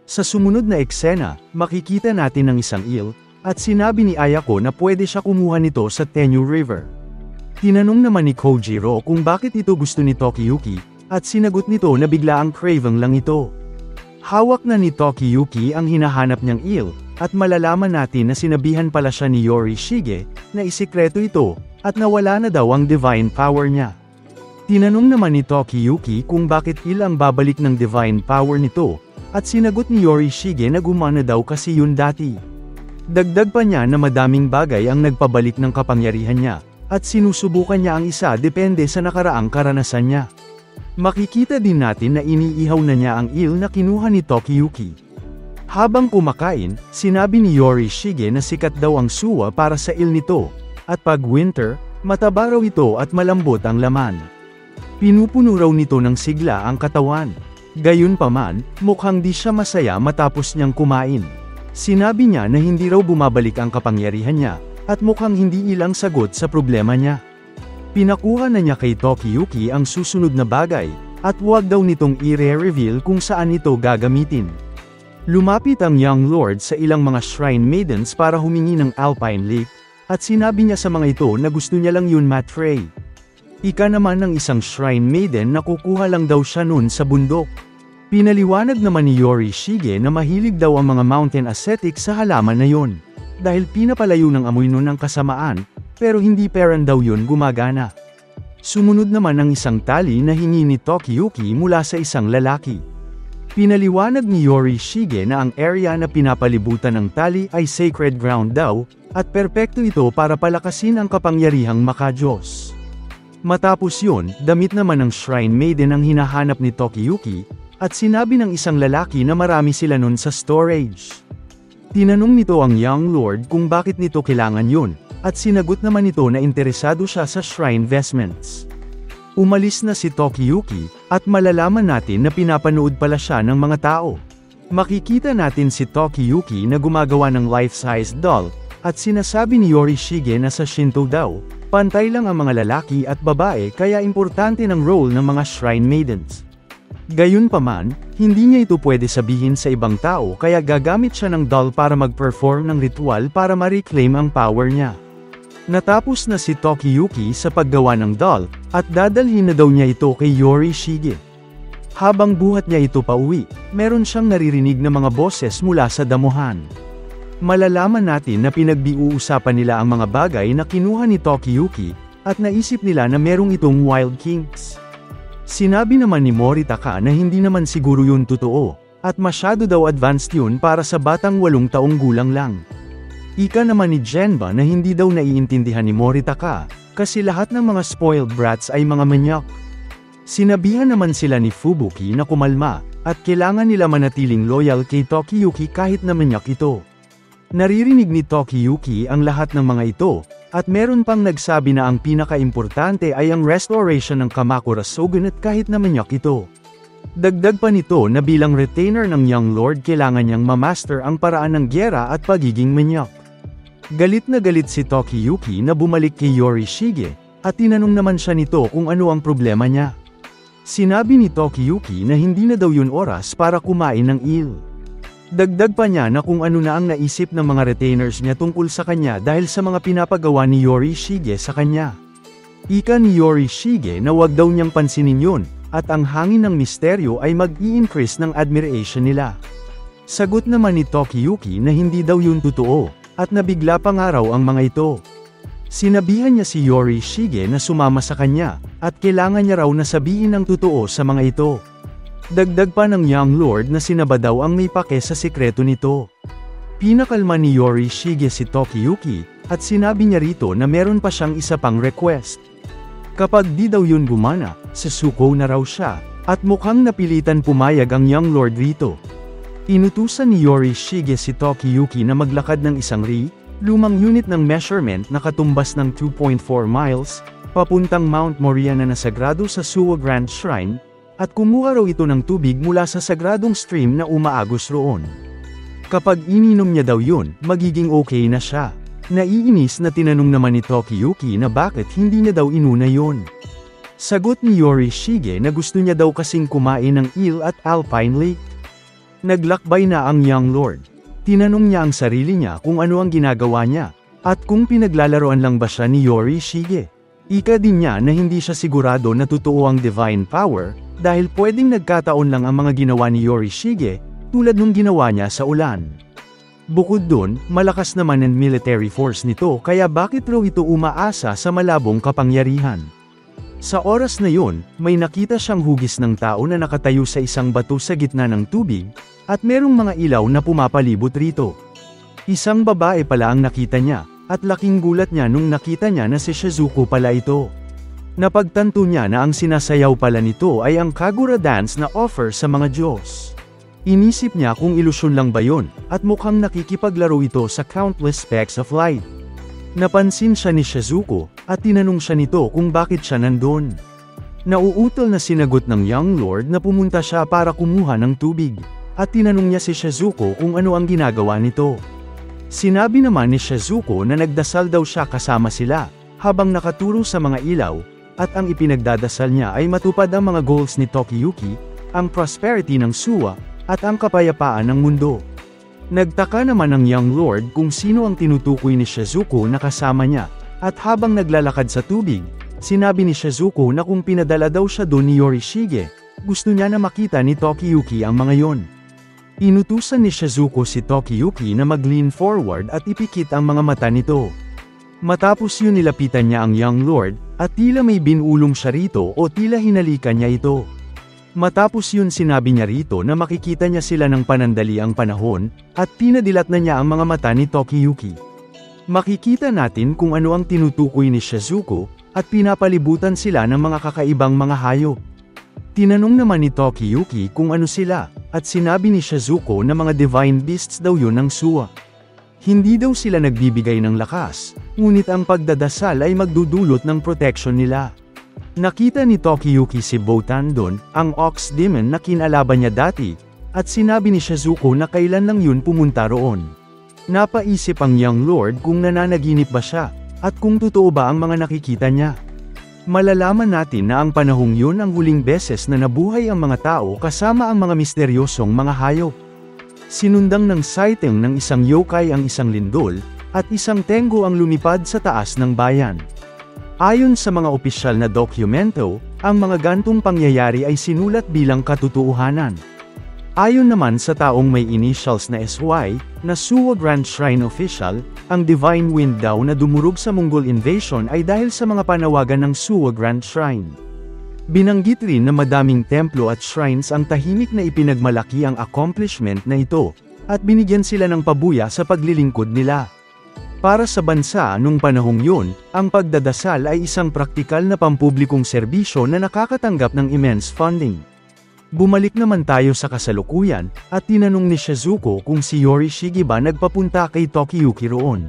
Sa sumunod na eksena, makikita natin ang isang eel, at sinabi ni Ayako na pwede siya kumuha nito sa Tenyu River. Tinanong naman ni Kojiro kung bakit ito gusto ni Tokiyuki, at sinagot nito na biglaang craving lang ito. Hawak na ni Tokiyuki ang hinahanap niyang eel, at malalaman natin na sinabihan pala siya ni Yorishige, na isikreto ito, at nawala na daw ang divine power niya. Tinanong naman ni Tokiyuki kung bakit eel ang babalik ng divine power nito, at sinagot ni Yorishige na gumana daw kasi yun dati. Dagdag pa niya na madaming bagay ang nagpabalik ng kapangyarihan niya, at sinusubukan niya ang isa depende sa nakaraang karanasan niya. Makikita din natin na iniihaw na niya ang eel na kinuha ni Tokiyuki. Habang kumakain, sinabi ni Yorishige na sikat daw ang suwa para sa eel nito, at pag winter, mataba raw ito at malambot ang laman. Pinupuno raw nito ng sigla ang katawan. Gayunpaman, mukhang di siya masaya matapos niyang kumain. Sinabi niya na hindi raw bumabalik ang kapangyarihan niya, at mukhang hindi ilang sagot sa problema niya. Pinakuha na niya kay Tokiyuki ang susunod na bagay, at huwag daw nitong i-reveal kung saan ito gagamitin. Lumapit ang young lord sa ilang mga shrine maidens para humingi ng Alpine Lake, at sinabi niya sa mga ito na gusto niya lang yun matray. Ika naman ng isang shrine maiden na kukuha lang daw siya nun sa bundok. Pinaliwanag naman ni Yorishige na mahilig daw ang mga mountain ascetics sa halaman na yon, dahil pinapalayo ng amoy nun ang kasamaan, pero hindi peran daw yun gumagana. Sumunod naman ang isang tali na hingi ni Tokiyuki mula sa isang lalaki. Pinaliwanag ni Yorishige na ang area na pinapalibutan ng tali ay sacred ground daw, at perpekto ito para palakasin ang kapangyarihang makadiyos. Matapos yun, damit naman ng shrine maiden ang hinahanap ni Tokiyuki, at sinabi ng isang lalaki na marami sila nun sa storage. Tinanong nito ang young lord kung bakit nito kailangan yun, at sinagot naman nito na interesado siya sa shrine vestments. Umalis na si Tokiyuki, at malalaman natin na pinapanood pala siya ng mga tao. Makikita natin si Tokiyuki na gumagawa ng life-size doll, at sinasabi ni Yorishige na sa Shinto daw, pantay lang ang mga lalaki at babae kaya importante ng role ng mga shrine maidens. Gayunpaman, hindi niya ito pwede sabihin sa ibang tao kaya gagamit siya ng doll para mag-perform ng ritual para ma-reclaim ang power niya. Natapos na si Tokiyuki sa paggawa ng doll, at dadalhin na daw niya ito kay Yorishige. Habang buhat niya ito pauwi, meron siyang naririnig na mga boses mula sa damuhan. Malalaman natin na pinagbiuusapan nila ang mga bagay na kinuha ni Tokiyuki, at naisip nila na merong itong wild kinks. Sinabi naman ni Moritaka na hindi naman siguro yun totoo, at masyado daw advanced yun para sa batang 8 taong gulang lang. Ika naman ni Genba na hindi daw naiintindihan ni Moritaka, kasi lahat ng mga spoiled brats ay mga manyak. Sinabihan naman sila ni Fubuki na kumalma, at kailangan nila manatiling loyal kay Tokiyuki kahit na manyak ito. Naririnig ni Tokiyuki ang lahat ng mga ito, at meron pang nagsabi na ang pinaka-importante ay ang restoration ng Kamakura Shogunate kahit na manyak ito. Dagdag pa nito na bilang retainer ng young lord kailangan niyang mamaster ang paraan ng gyera at pagiging manyak. Galit na galit si Tokiyuki na bumalik kay Yorishige, at tinanong naman siya nito kung ano ang problema niya. Sinabi ni Tokiyuki na hindi na daw yun oras para kumain ng eel. Dagdag pa niya na kung ano na ang naisip ng mga retainers niya tungkol sa kanya dahil sa mga pinapagawa ni Yorishige sa kanya. Ika ni Yorishige na wag daw niyang pansinin yun, at ang hangin ng misteryo ay mag-i-increase ng admiration nila. Sagot naman ni Tokiyuki na hindi daw yun totoo, at nabigla pa nga raw ang mga ito. Sinabihan niya si Yorishige na sumama sa kanya, at kailangan niya raw na sabihin ang totoo sa mga ito. Dagdag pa ng young lord na sinaba daw ang may pake sa sikreto nito. Pinakalma ni Yorishige si Tokiyuki, at sinabi niya rito na meron pa siyang isa pang request. Kapag di daw yun gumana, sasuko na raw siya, at mukhang napilitan pumayag ang young lord rito. Inutusan ni Yorishige si Tokiyuki na maglakad ng isang lumang unit ng measurement na katumbas ng 2.4 miles, papuntang Mount Moriah na nasagrado sa Suwa Grand Shrine, at kumuha raw ito ng tubig mula sa sagradong stream na umaagos roon. Kapag ininom niya daw yun, magiging okay na siya. Naiinis na tinanong naman ni Tokiyuki na bakit hindi niya daw inuna yun. Sagot ni Yorishige na gusto niya daw kasing kumain ng eel at Alpine Lake. Naglakbay na ang young lord. Tinanong niya ang sarili niya kung ano ang ginagawa niya, at kung pinaglalaroan lang ba siya ni Yorishige. Ika din niya na hindi siya sigurado na totoo ang divine power, dahil pwedeng nagkataon lang ang mga ginawa ni Yorishige, tulad nung ginawa niya sa ulan. Bukod dun, malakas naman ang military force nito kaya bakit raw ito umaasa sa malabong kapangyarihan? Sa oras na yun, may nakita siyang hugis ng tao na nakatayo sa isang bato sa gitna ng tubig, at merong mga ilaw na pumapalibot rito. Isang babae pala ang nakita niya, at laking gulat niya nung nakita niya na si Shizuko pala ito. Napagtanto niya na ang sinasayaw pala nito ay ang Kagura dance na offer sa mga Diyos. Inisip niya kung ilusyon lang ba yun, at mukhang nakikipaglaro ito sa countless specks of light. Napansin siya ni Shizuko, at tinanong siya nito kung bakit siya nandun. Nauutol na sinagot ng young lord na pumunta siya para kumuha ng tubig, at tinanong niya si Shizuko kung ano ang ginagawa nito. Sinabi naman ni Shizuko na nagdasal daw siya kasama sila, habang nakaturo sa mga ilaw, at ang ipinagdadasal niya ay matupad ang mga goals ni Tokiyuki, ang prosperity ng Suwa, at ang kapayapaan ng mundo. Nagtaka naman ang young lord kung sino ang tinutukoy ni Shizuko na kasama niya, at habang naglalakad sa tubig, sinabi ni Shizuko na kung pinadala daw siya doon ni Yorishige, gusto niya na makita ni Tokiyuki ang mga yon. Inutusan ni Shizuko si Tokiyuki na mag-lean forward at ipikit ang mga mata nito. Matapos yun nilapitan niya ang young lord, at tila may binulong siya rito o tila hinalikan niya ito. Matapos yun sinabi niya rito na makikita niya sila ng panandaliang panahon, at pinadilat na niya ang mga mata ni Tokiyuki. Makikita natin kung ano ang tinutukoy ni Shizuko, at pinapalibutan sila ng mga kakaibang mga hayop. Tinanong naman ni Tokiyuki kung ano sila, at sinabi ni Shizuko na mga divine beasts daw yun ng Suwa. Hindi daw sila nagbibigay ng lakas, ngunit ang pagdadasal ay magdudulot ng protection nila. Nakita ni Tokiyuki si Botan doon, ang Ox Demon na kinalaban niya dati, at sinabi ni Shizuko na kailan lang yun pumunta roon. Napaisip ang young lord kung nananaginip ba siya, at kung totoo ba ang mga nakikita niya. Malalaman natin na ang panahong yun ang huling beses na nabuhay ang mga tao kasama ang mga misteryosong mga hayop. Sinundang ng sighting ng isang yokai ang isang lindol, at isang tenggo ang lumipad sa taas ng bayan. Ayon sa mga opisyal na dokumento, ang mga gantong pangyayari ay sinulat bilang katotohanan. Ayon naman sa taong may initials na SY, na Suwa Grand Shrine Official, ang Divine Wind daw na dumurog sa Mongol invasion ay dahil sa mga panawagan ng Suwa Grand Shrine. Binanggit rin na madaming templo at shrines ang tahimik na ipinagmalaki ang accomplishment na ito, at binigyan sila ng pabuya sa paglilingkod nila. Para sa bansa nung panahong yun, ang pagdadasal ay isang praktikal na pampublikong serbisyo na nakakatanggap ng immense funding. Bumalik naman tayo sa kasalukuyan, at tinanong ni Shizuko kung si Yorishige ba nagpapunta kay Tokiyuki roon.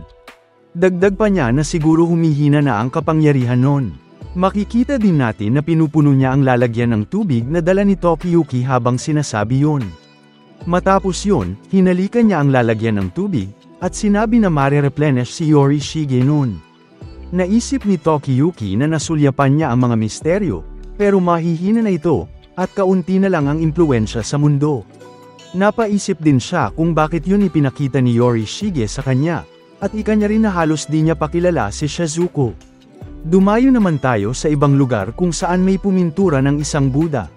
Dagdag pa niya na siguro humihina na ang kapangyarihan nun. Makikita din natin na pinupuno niya ang lalagyan ng tubig na dala ni Tokiyuki habang sinasabi yun. Matapos yun, hinalikan niya ang lalagyan ng tubig, at sinabi na mare-replenish si Yorishige noon. Naisip ni Tokiyuki na nasulyapan niya ang mga misteryo, pero mahihina na ito, at kaunti na lang ang impluwensya sa mundo. Napaisip din siya kung bakit yun ipinakita ni Yorishige sa kanya, at ikanya rin na halos di niya pakilala si Shizuko. Dumayo naman tayo sa ibang lugar kung saan may pumintura ng isang Buddha.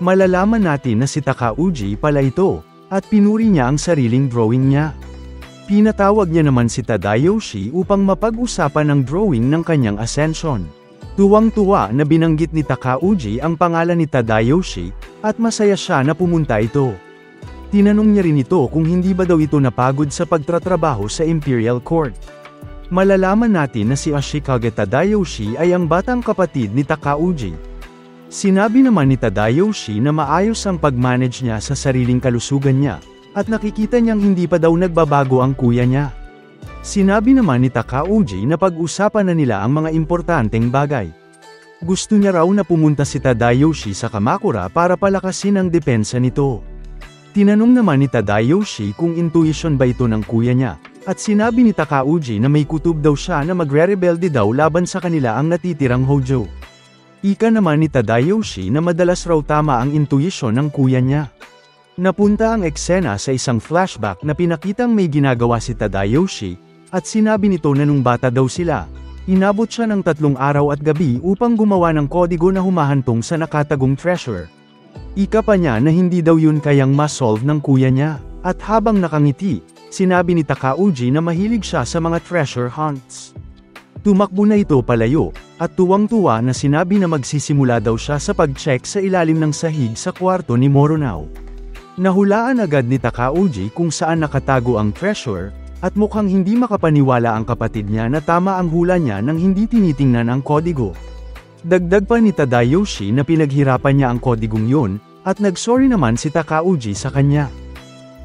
Malalaman natin na si Takauji pala ito, at pinuri niya ang sariling drawing niya. Pinatawag niya naman si Tadayoshi upang mapag-usapan ang drawing ng kanyang ascension. Tuwang-tuwa na binanggit ni Takauji ang pangalan ni Tadayoshi, at masaya siya na pumunta ito. Tinanong niya rin ito kung hindi ba daw ito napagod sa pagtatrabaho sa Imperial Court. Malalaman natin na si Ashikage Tadayoshi ay ang batang kapatid ni Takauji. Sinabi naman ni Tadayoshi na maayos ang pag-manage niya sa sariling kalusugan niya, at nakikita niyang hindi pa daw nagbabago ang kuya niya. Sinabi naman ni Takauji na pag-usapan na nila ang mga importanteng bagay. Gusto niya raw na pumunta si Tadayoshi sa Kamakura para palakasin ang depensa nito. Tinanong naman ni Tadayoshi kung intuition ba ito ng kuya niya, at sinabi ni Takauji na may kutob daw siya na magre-rebelde daw laban sa kanila ang natitirang Hojo. Ika naman ni Tadayoshi na madalas raw tama ang intuition ng kuya niya. Napunta ang eksena sa isang flashback na pinakitang may ginagawa si Tadayoshi, at sinabi nito na nung bata daw sila, inabot siya ng 3 araw at gabi upang gumawa ng kodigo na humahantong sa nakatagong treasure. Ika pa niya na hindi daw yun kayang ma-solve ng kuya niya, at habang nakangiti, sinabi ni Takauji na mahilig siya sa mga treasure hunts. Tumakbo na ito palayo, at tuwang-tuwa na sinabi na magsisimula daw siya sa pag-check sa ilalim ng sahig sa kwarto ni Moronaw. Nahulaan agad ni Takauji kung saan nakatago ang treasure, at mukhang hindi makapaniwala ang kapatid niya na tama ang hula niya nang hindi tinitingnan ang kodigo. Dagdag pa ni Tadayoshi na pinaghirapan niya ang kodigong yun, at nagsorry naman si Takauji sa kanya.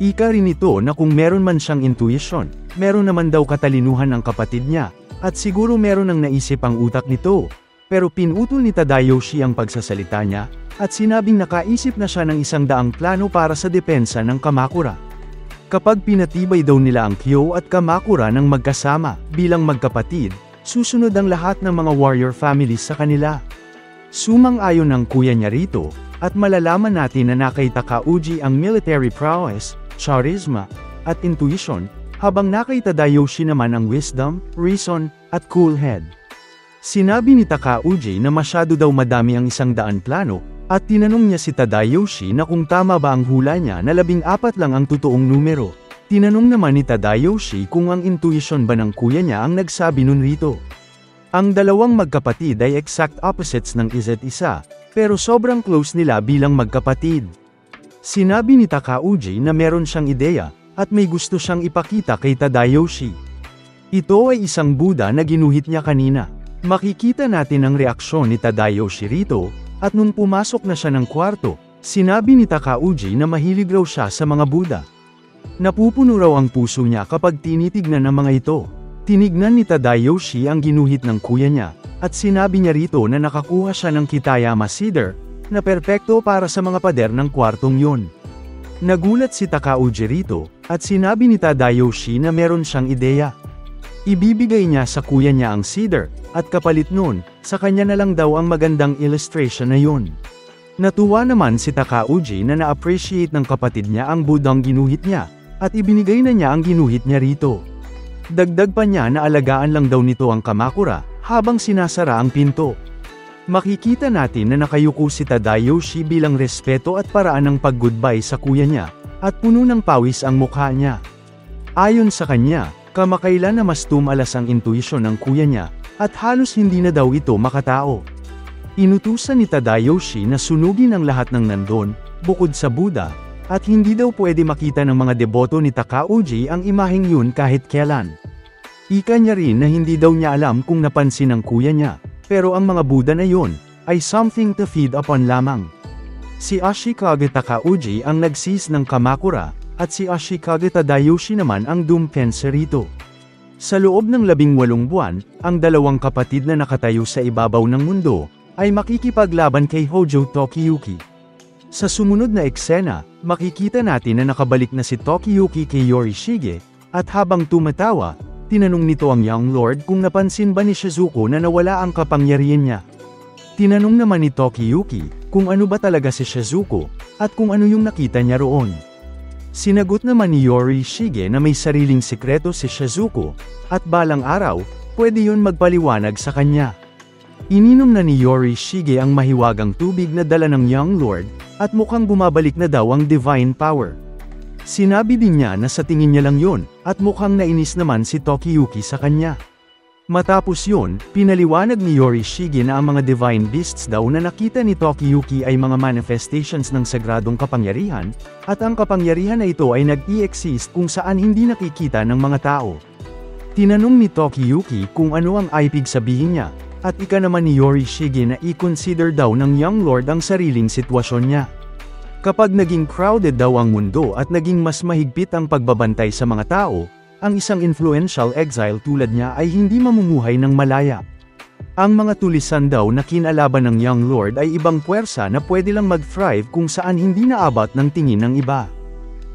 Ika rin ito na kung meron man siyang intuition, meron naman daw katalinuhan ang kapatid niya, at siguro meron nang naisip ang utak nito. Pero pinutol ni Tadayoshi ang pagsasalita niya, at sinabing nakaisip na siya ng 100 plano para sa depensa ng Kamakura. Kapag pinatibay daw nila ang Kyo at Kamakura ng magkasama, bilang magkapatid, susunod ang lahat ng mga warrior families sa kanila. Sumang-ayon ang kuya niya rito, at malalaman natin na nakay Takauji ang military prowess, charisma, at intuition, habang nakay Tadayoshi naman ang wisdom, reason, at cool head. Sinabi ni Takauji na masyado daw madami ang 100 plano, at tinanong niya si Tadayoshi na kung tama ba ang hula niya na 14 lang ang totoong numero. Tinanong naman ni Tadayoshi kung ang intuition ba ng kuya niya ang nagsabi nun rito. Ang dalawang magkapatid ay exact opposites ng isa't isa, pero sobrang close nila bilang magkapatid. Sinabi ni Takauji na meron siyang ideya, at may gusto siyang ipakita kay Tadayoshi. Ito ay isang Buddha na ginuhit niya kanina. Makikita natin ang reaksyon ni Tadayoshi rito, at nung pumasok na siya ng kwarto, sinabi ni Takauji na mahilig raw siya sa mga Buddha. Napupuno raw ang puso niya kapag tinitignan ang mga ito. Tinignan ni Tadayoshi ang ginuhit ng kuya niya, at sinabi niya rito na nakakuha siya ng Kitayama Cedar, na perpekto para sa mga pader ng kwartong yon. Nagulat si Takauji rito, at sinabi ni Tadayoshi na meron siyang ideya. Ibibigay niya sa kuya niya ang cedar, at kapalit nun, sa kanya na lang daw ang magandang illustration na yun. Natuwa naman si Takauji na na-appreciate ng kapatid niya ang Budang ginuhit niya, at ibinigay na niya ang ginuhit niya rito. Dagdag pa niya na alagaan lang daw nito ang Kamakura, habang sinasara ang pinto. Makikita natin na nakayuko si Tadayoshi bilang respeto at paraan ng pag-goodbye sa kuya niya, at puno ng pawis ang mukha niya. Ayon sa kanya, kamakailan na mas tumalas ang intuisyon ng kuya niya, at halos hindi na daw ito makatao. Inutusan ni Tadayoshi na sunugin ang lahat ng nandun, bukod sa Buddha, at hindi daw pwede makita ng mga deboto ni Takauji ang imaheng yun kahit kailan. Ika niya rin na hindi daw niya alam kung napansin ng kuya niya, pero ang mga Buddha na yun, ay something to feed upon lamang. Si Ashikage Takauji ang nagsis ng Kamakura, at si Ashikage Tadayoshi naman ang Doomfencer rito. Sa loob ng 18 buwan, ang dalawang kapatid na nakatayo sa ibabaw ng mundo, ay makikipaglaban kay Hojo Tokiyuki. Sa sumunod na eksena, makikita natin na nakabalik na si Tokiyuki kay Yorishige, at habang tumatawa, tinanong nito ang Young Lord kung napansin ba ni Shizuko na nawala ang kapangyarihan niya. Tinanong naman ni Tokiyuki, kung ano ba talaga si Shizuko, at kung ano yung nakita niya roon. Sinagot naman ni Yorishige na may sariling sikreto si Shizuko, at balang araw, pwede yun magpaliwanag sa kanya. Ininom na ni Yorishige ang mahiwagang tubig na dala ng Young Lord, at mukhang bumabalik na daw ang divine power. Sinabi din niya na sa tingin niya lang yun, at mukhang nainis naman si Tokiyuki sa kanya. Matapos yun, pinaliwanag ni Yorishige na ang mga divine beasts daw na nakita ni Tokiyuki ay mga manifestations ng sagradong kapangyarihan, at ang kapangyarihan na ito ay nag-i-exist kung saan hindi nakikita ng mga tao. Tinanong ni Tokiyuki kung ano ang ibig sabihin niya, at ika naman ni Yorishige na i-consider daw ng Young Lord ang sariling sitwasyon niya. Kapag naging crowded daw ang mundo at naging mas mahigpit ang pagbabantay sa mga tao, ang isang influential exile tulad niya ay hindi mamumuhay ng malaya. Ang mga tulisan daw na kinalaban ng Young Lord ay ibang puwersa na pwede lang mag-thrive kung saan hindi naabot ng tingin ng iba.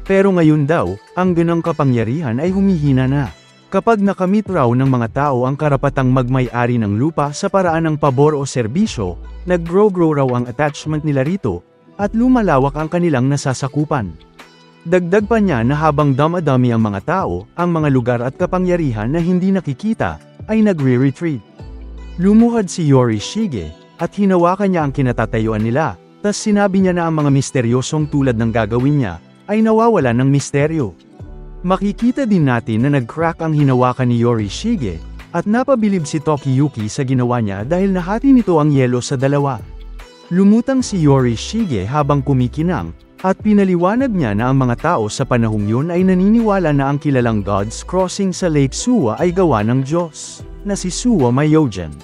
Pero ngayon daw, ang ganang kapangyarihan ay humihina na. Kapag nakamit raw ng mga tao ang karapatang magmay-ari ng lupa sa paraan ng pabor o serbisyo, nag-grow raw ang attachment nila rito, at lumalawak ang kanilang nasasakupan. Dagdag pa niya na habang damadami ang mga tao, ang mga lugar at kapangyarihan na hindi nakikita, ay nagre-retreat. Lumuhad si Yorishige, at hinawakan niya ang kinatatayuan nila, tas sinabi niya na ang mga misteryosong tulad ng gagawin niya, ay nawawala ng misteryo. Makikita din natin na nag-crack ang hinawakan ni Yorishige, at napabilib si Tokiyuki sa ginawa niya dahil nahati nito ang yelo sa dalawa. Lumutang si Yorishige habang kumikinang, at pinaliwanag niya na ang mga tao sa panahong yun ay naniniwala na ang kilalang God's Crossing sa Lake Suwa ay gawa ng Diyos, na si Suwa Myogen.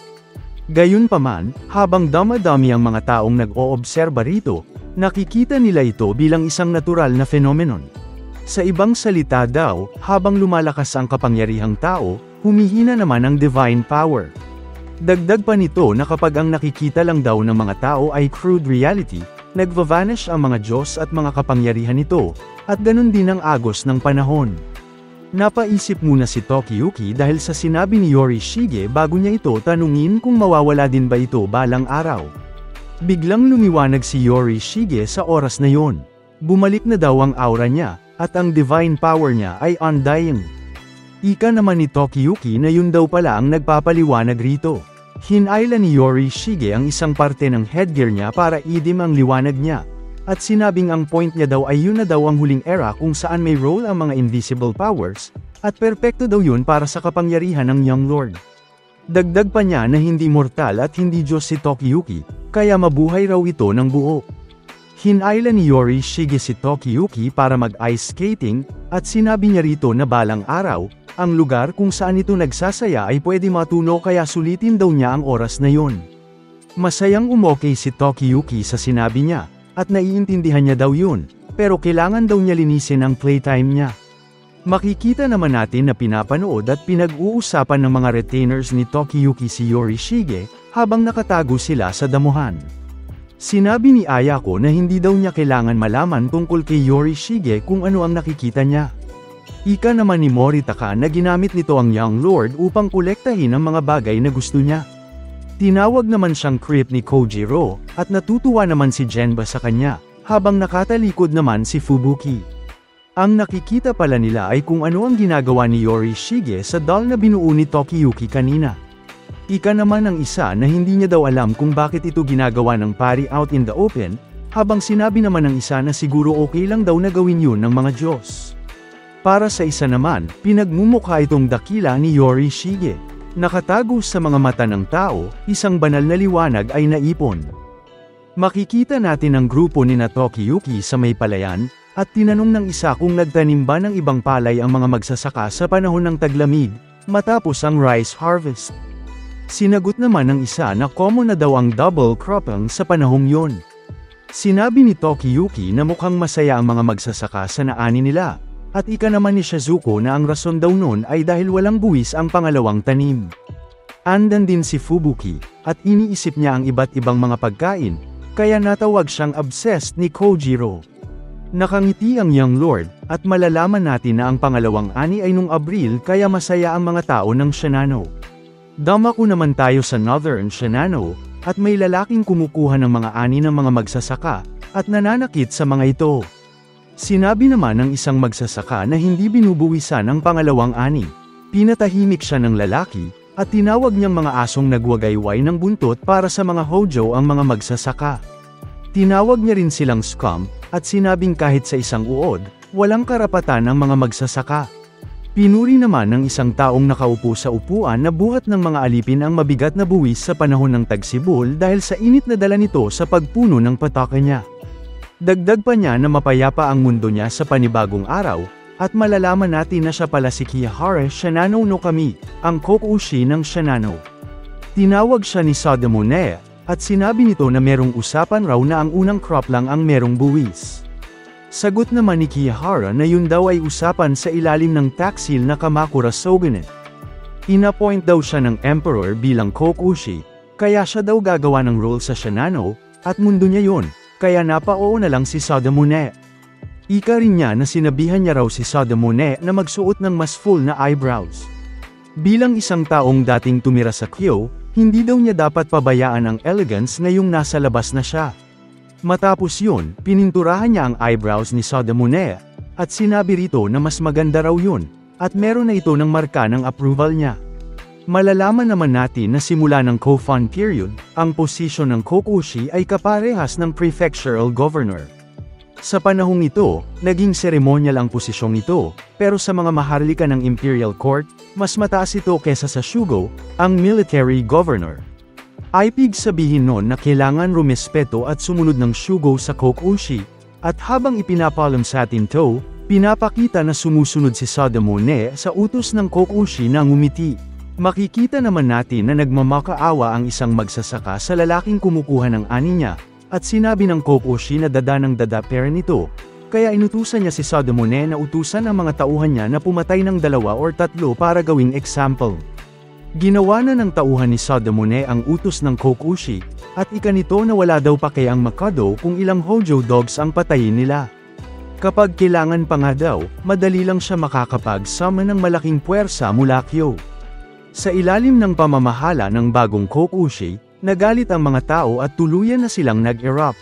Gayunpaman, habang damadami ang mga taong nag-oobserba rito, nakikita nila ito bilang isang natural na phenomenon. Sa ibang salita daw, habang lumalakas ang kapangyarihang tao, humihina naman ang divine power. Dagdag pa nito na kapag ang nakikita lang daw ng mga tao ay crude reality, nagva-vanish ang mga Diyos at mga kapangyarihan nito, at ganun din ang agos ng panahon. Napaisip muna si Tokiyuki dahil sa sinabi ni Yorishige bago niya ito tanungin kung mawawala din ba ito balang araw. Biglang lumiwanag si Yorishige sa oras na yon. Bumalik na daw ang aura niya, at ang divine power niya ay undying. Ika naman ni Tokiyuki na yun daw pala ang nagpapaliwanag rito. Hinayla ni Yorishige ang isang parte ng headgear niya para idim ang liwanag niya, at sinabing ang point niya daw ay yun na daw ang huling era kung saan may role ang mga invisible powers, at perpekto daw yun para sa kapangyarihan ng Young Lord. Dagdag pa niya na hindi mortal at hindi Diyos si Tokiyuki, kaya mabuhay raw ito ng buo. Hinayla ni Yorishige si Tokiyuki para mag-ice skating, at sinabi niya rito na balang araw, ang lugar kung saan ito nagsasaya ay pwede matuno kaya sulitin daw niya ang oras na yon. Masayang umokey si Tokiyuki sa sinabi niya, at naiintindihan niya daw yun, pero kailangan daw niya linisin ang playtime niya. Makikita naman natin na pinapanood at pinag-uusapan ng mga retainers ni Tokiyuki si Yorishige, habang nakatago sila sa damuhan. Sinabi ni Ayako na hindi daw niya kailangan malaman tungkol kay Yorishige kung ano ang nakikita niya. Ika naman ni Moritaka na ginamit nito ang Young Lord upang kolektahin ang mga bagay na gusto niya. Tinawag naman siyang creep ni Kojiro, at natutuwa naman si Genba sa kanya, habang nakatalikod naman si Fubuki. Ang nakikita pala nila ay kung ano ang ginagawa ni Yorishige sa doll na binuo ni Tokiyuki kanina. Ika naman ang isa na hindi niya daw alam kung bakit ito ginagawa ng pari out in the open, habang sinabi naman ng isa na siguro okay lang daw na gawin yun ng mga Diyos. Para sa isa naman, pinagmumukha itong dakila ni Yorishige. Nakatago sa mga mata ng tao, isang banal na liwanag ay naipon. Makikita natin ang grupo ni Tokiyuki sa may palayan, at tinanong ng isa kung nagtanim ba ng ibang palay ang mga magsasaka sa panahon ng taglamig, matapos ang rice harvest. Sinagot naman ng isa na common na daw ang double cropping sa panahong yon. Sinabi ni Tokiyuki na mukhang masaya ang mga magsasaka sa naani nila. At ika naman ni Shizuko na ang rason daw nun ay dahil walang buwis ang pangalawang tanim. Andan din si Fubuki, at iniisip niya ang iba't ibang mga pagkain, kaya natawag siyang obsessed ni Kojiro. Nakangiti ang Young Lord, at malalaman natin na ang pangalawang ani ay nung Abril kaya masaya ang mga tao ng Shinano. Damako naman tayo sa Northern Shinano, at may lalaking kumukuha ng mga ani ng mga magsasaka, at nananakit sa mga ito. Sinabi naman ng isang magsasaka na hindi binubuwisan ang pangalawang ani. Pinatahimik siya ng lalaki, at tinawag niyang mga asong nagwagayway ng buntot para sa mga hojo ang mga magsasaka. Tinawag niya rin silang scum, at sinabing kahit sa isang uod, walang karapatan ang mga magsasaka. Pinuri naman ng isang taong nakaupo sa upuan na buhat ng mga alipin ang mabigat na buwis sa panahon ng tagsibol dahil sa init na dala nito sa pagpuno ng pataka niya. Dagdag pa niya na mapayapa ang mundo niya sa panibagong araw, at malalaman natin na siya pala si Kiyahara Shinano no Kami, ang kokushi ng Shinano. Tinawag siya ni Sadamune, at sinabi nito na merong usapan raw na ang unang crop lang ang merong buwis. Sagot naman ni Kiyahara na yun daw ay usapan sa ilalim ng taksil na Kamakura Shogunate. Inapoint daw siya ng emperor bilang kokushi, kaya siya daw gagawa ng role sa Shinano, at mundo niya yun. Kaya napao na lang si Sadamune. Ika rin niya na sinabihan niya raw si Sadamune na magsuot ng mas full na eyebrows. Bilang isang taong dating tumira sa Kyo, hindi daw niya dapat pabayaan ang elegance ngayong nasa labas na siya. Matapos yun, pininturahan niya ang eyebrows ni Sodamune, at sinabi rito na mas maganda raw yun, at meron na ito ng marka ng approval niya. Malalaman naman natin na simula ng Kofun period, ang posisyon ng Kokushi ay kaparehas ng prefectural governor. Sa panahong ito, naging seremonyal ang posisyong ito, pero sa mga maharlika ng Imperial Court, mas mataas ito kesa sa Shugo, ang military governor. Ibig sabihin nun na kailangan rumespeto at sumunod ng Shugo sa Kokushi, at habang ipinapalam sa atin to, pinapakita na sumusunod si Sodamune sa utos ng Kokushi na ngumiti. Makikita naman natin na nagmamakaawa ang isang magsasaka sa lalaking kumukuha ng ani niya, at sinabi ng Kokushi na dada ng dada pera nito, kaya inutusan niya si Sodamune na utusan ang mga tauhan niya na pumatay ng 2 or 3 para gawing example. Ginawa na ng tauhan ni Sodamune ang utos ng Kokushi, at ikanito na wala daw pa kayang Makado kung ilang Hojo dogs ang patayin nila. Kapag kailangan pa nga daw, madali lang siya makakapag-summon ng malaking puwersa mula Kyo. Sa ilalim ng pamamahala ng bagong Kokushi, nagalit ang mga tao at tuluyan na silang nag-erupt.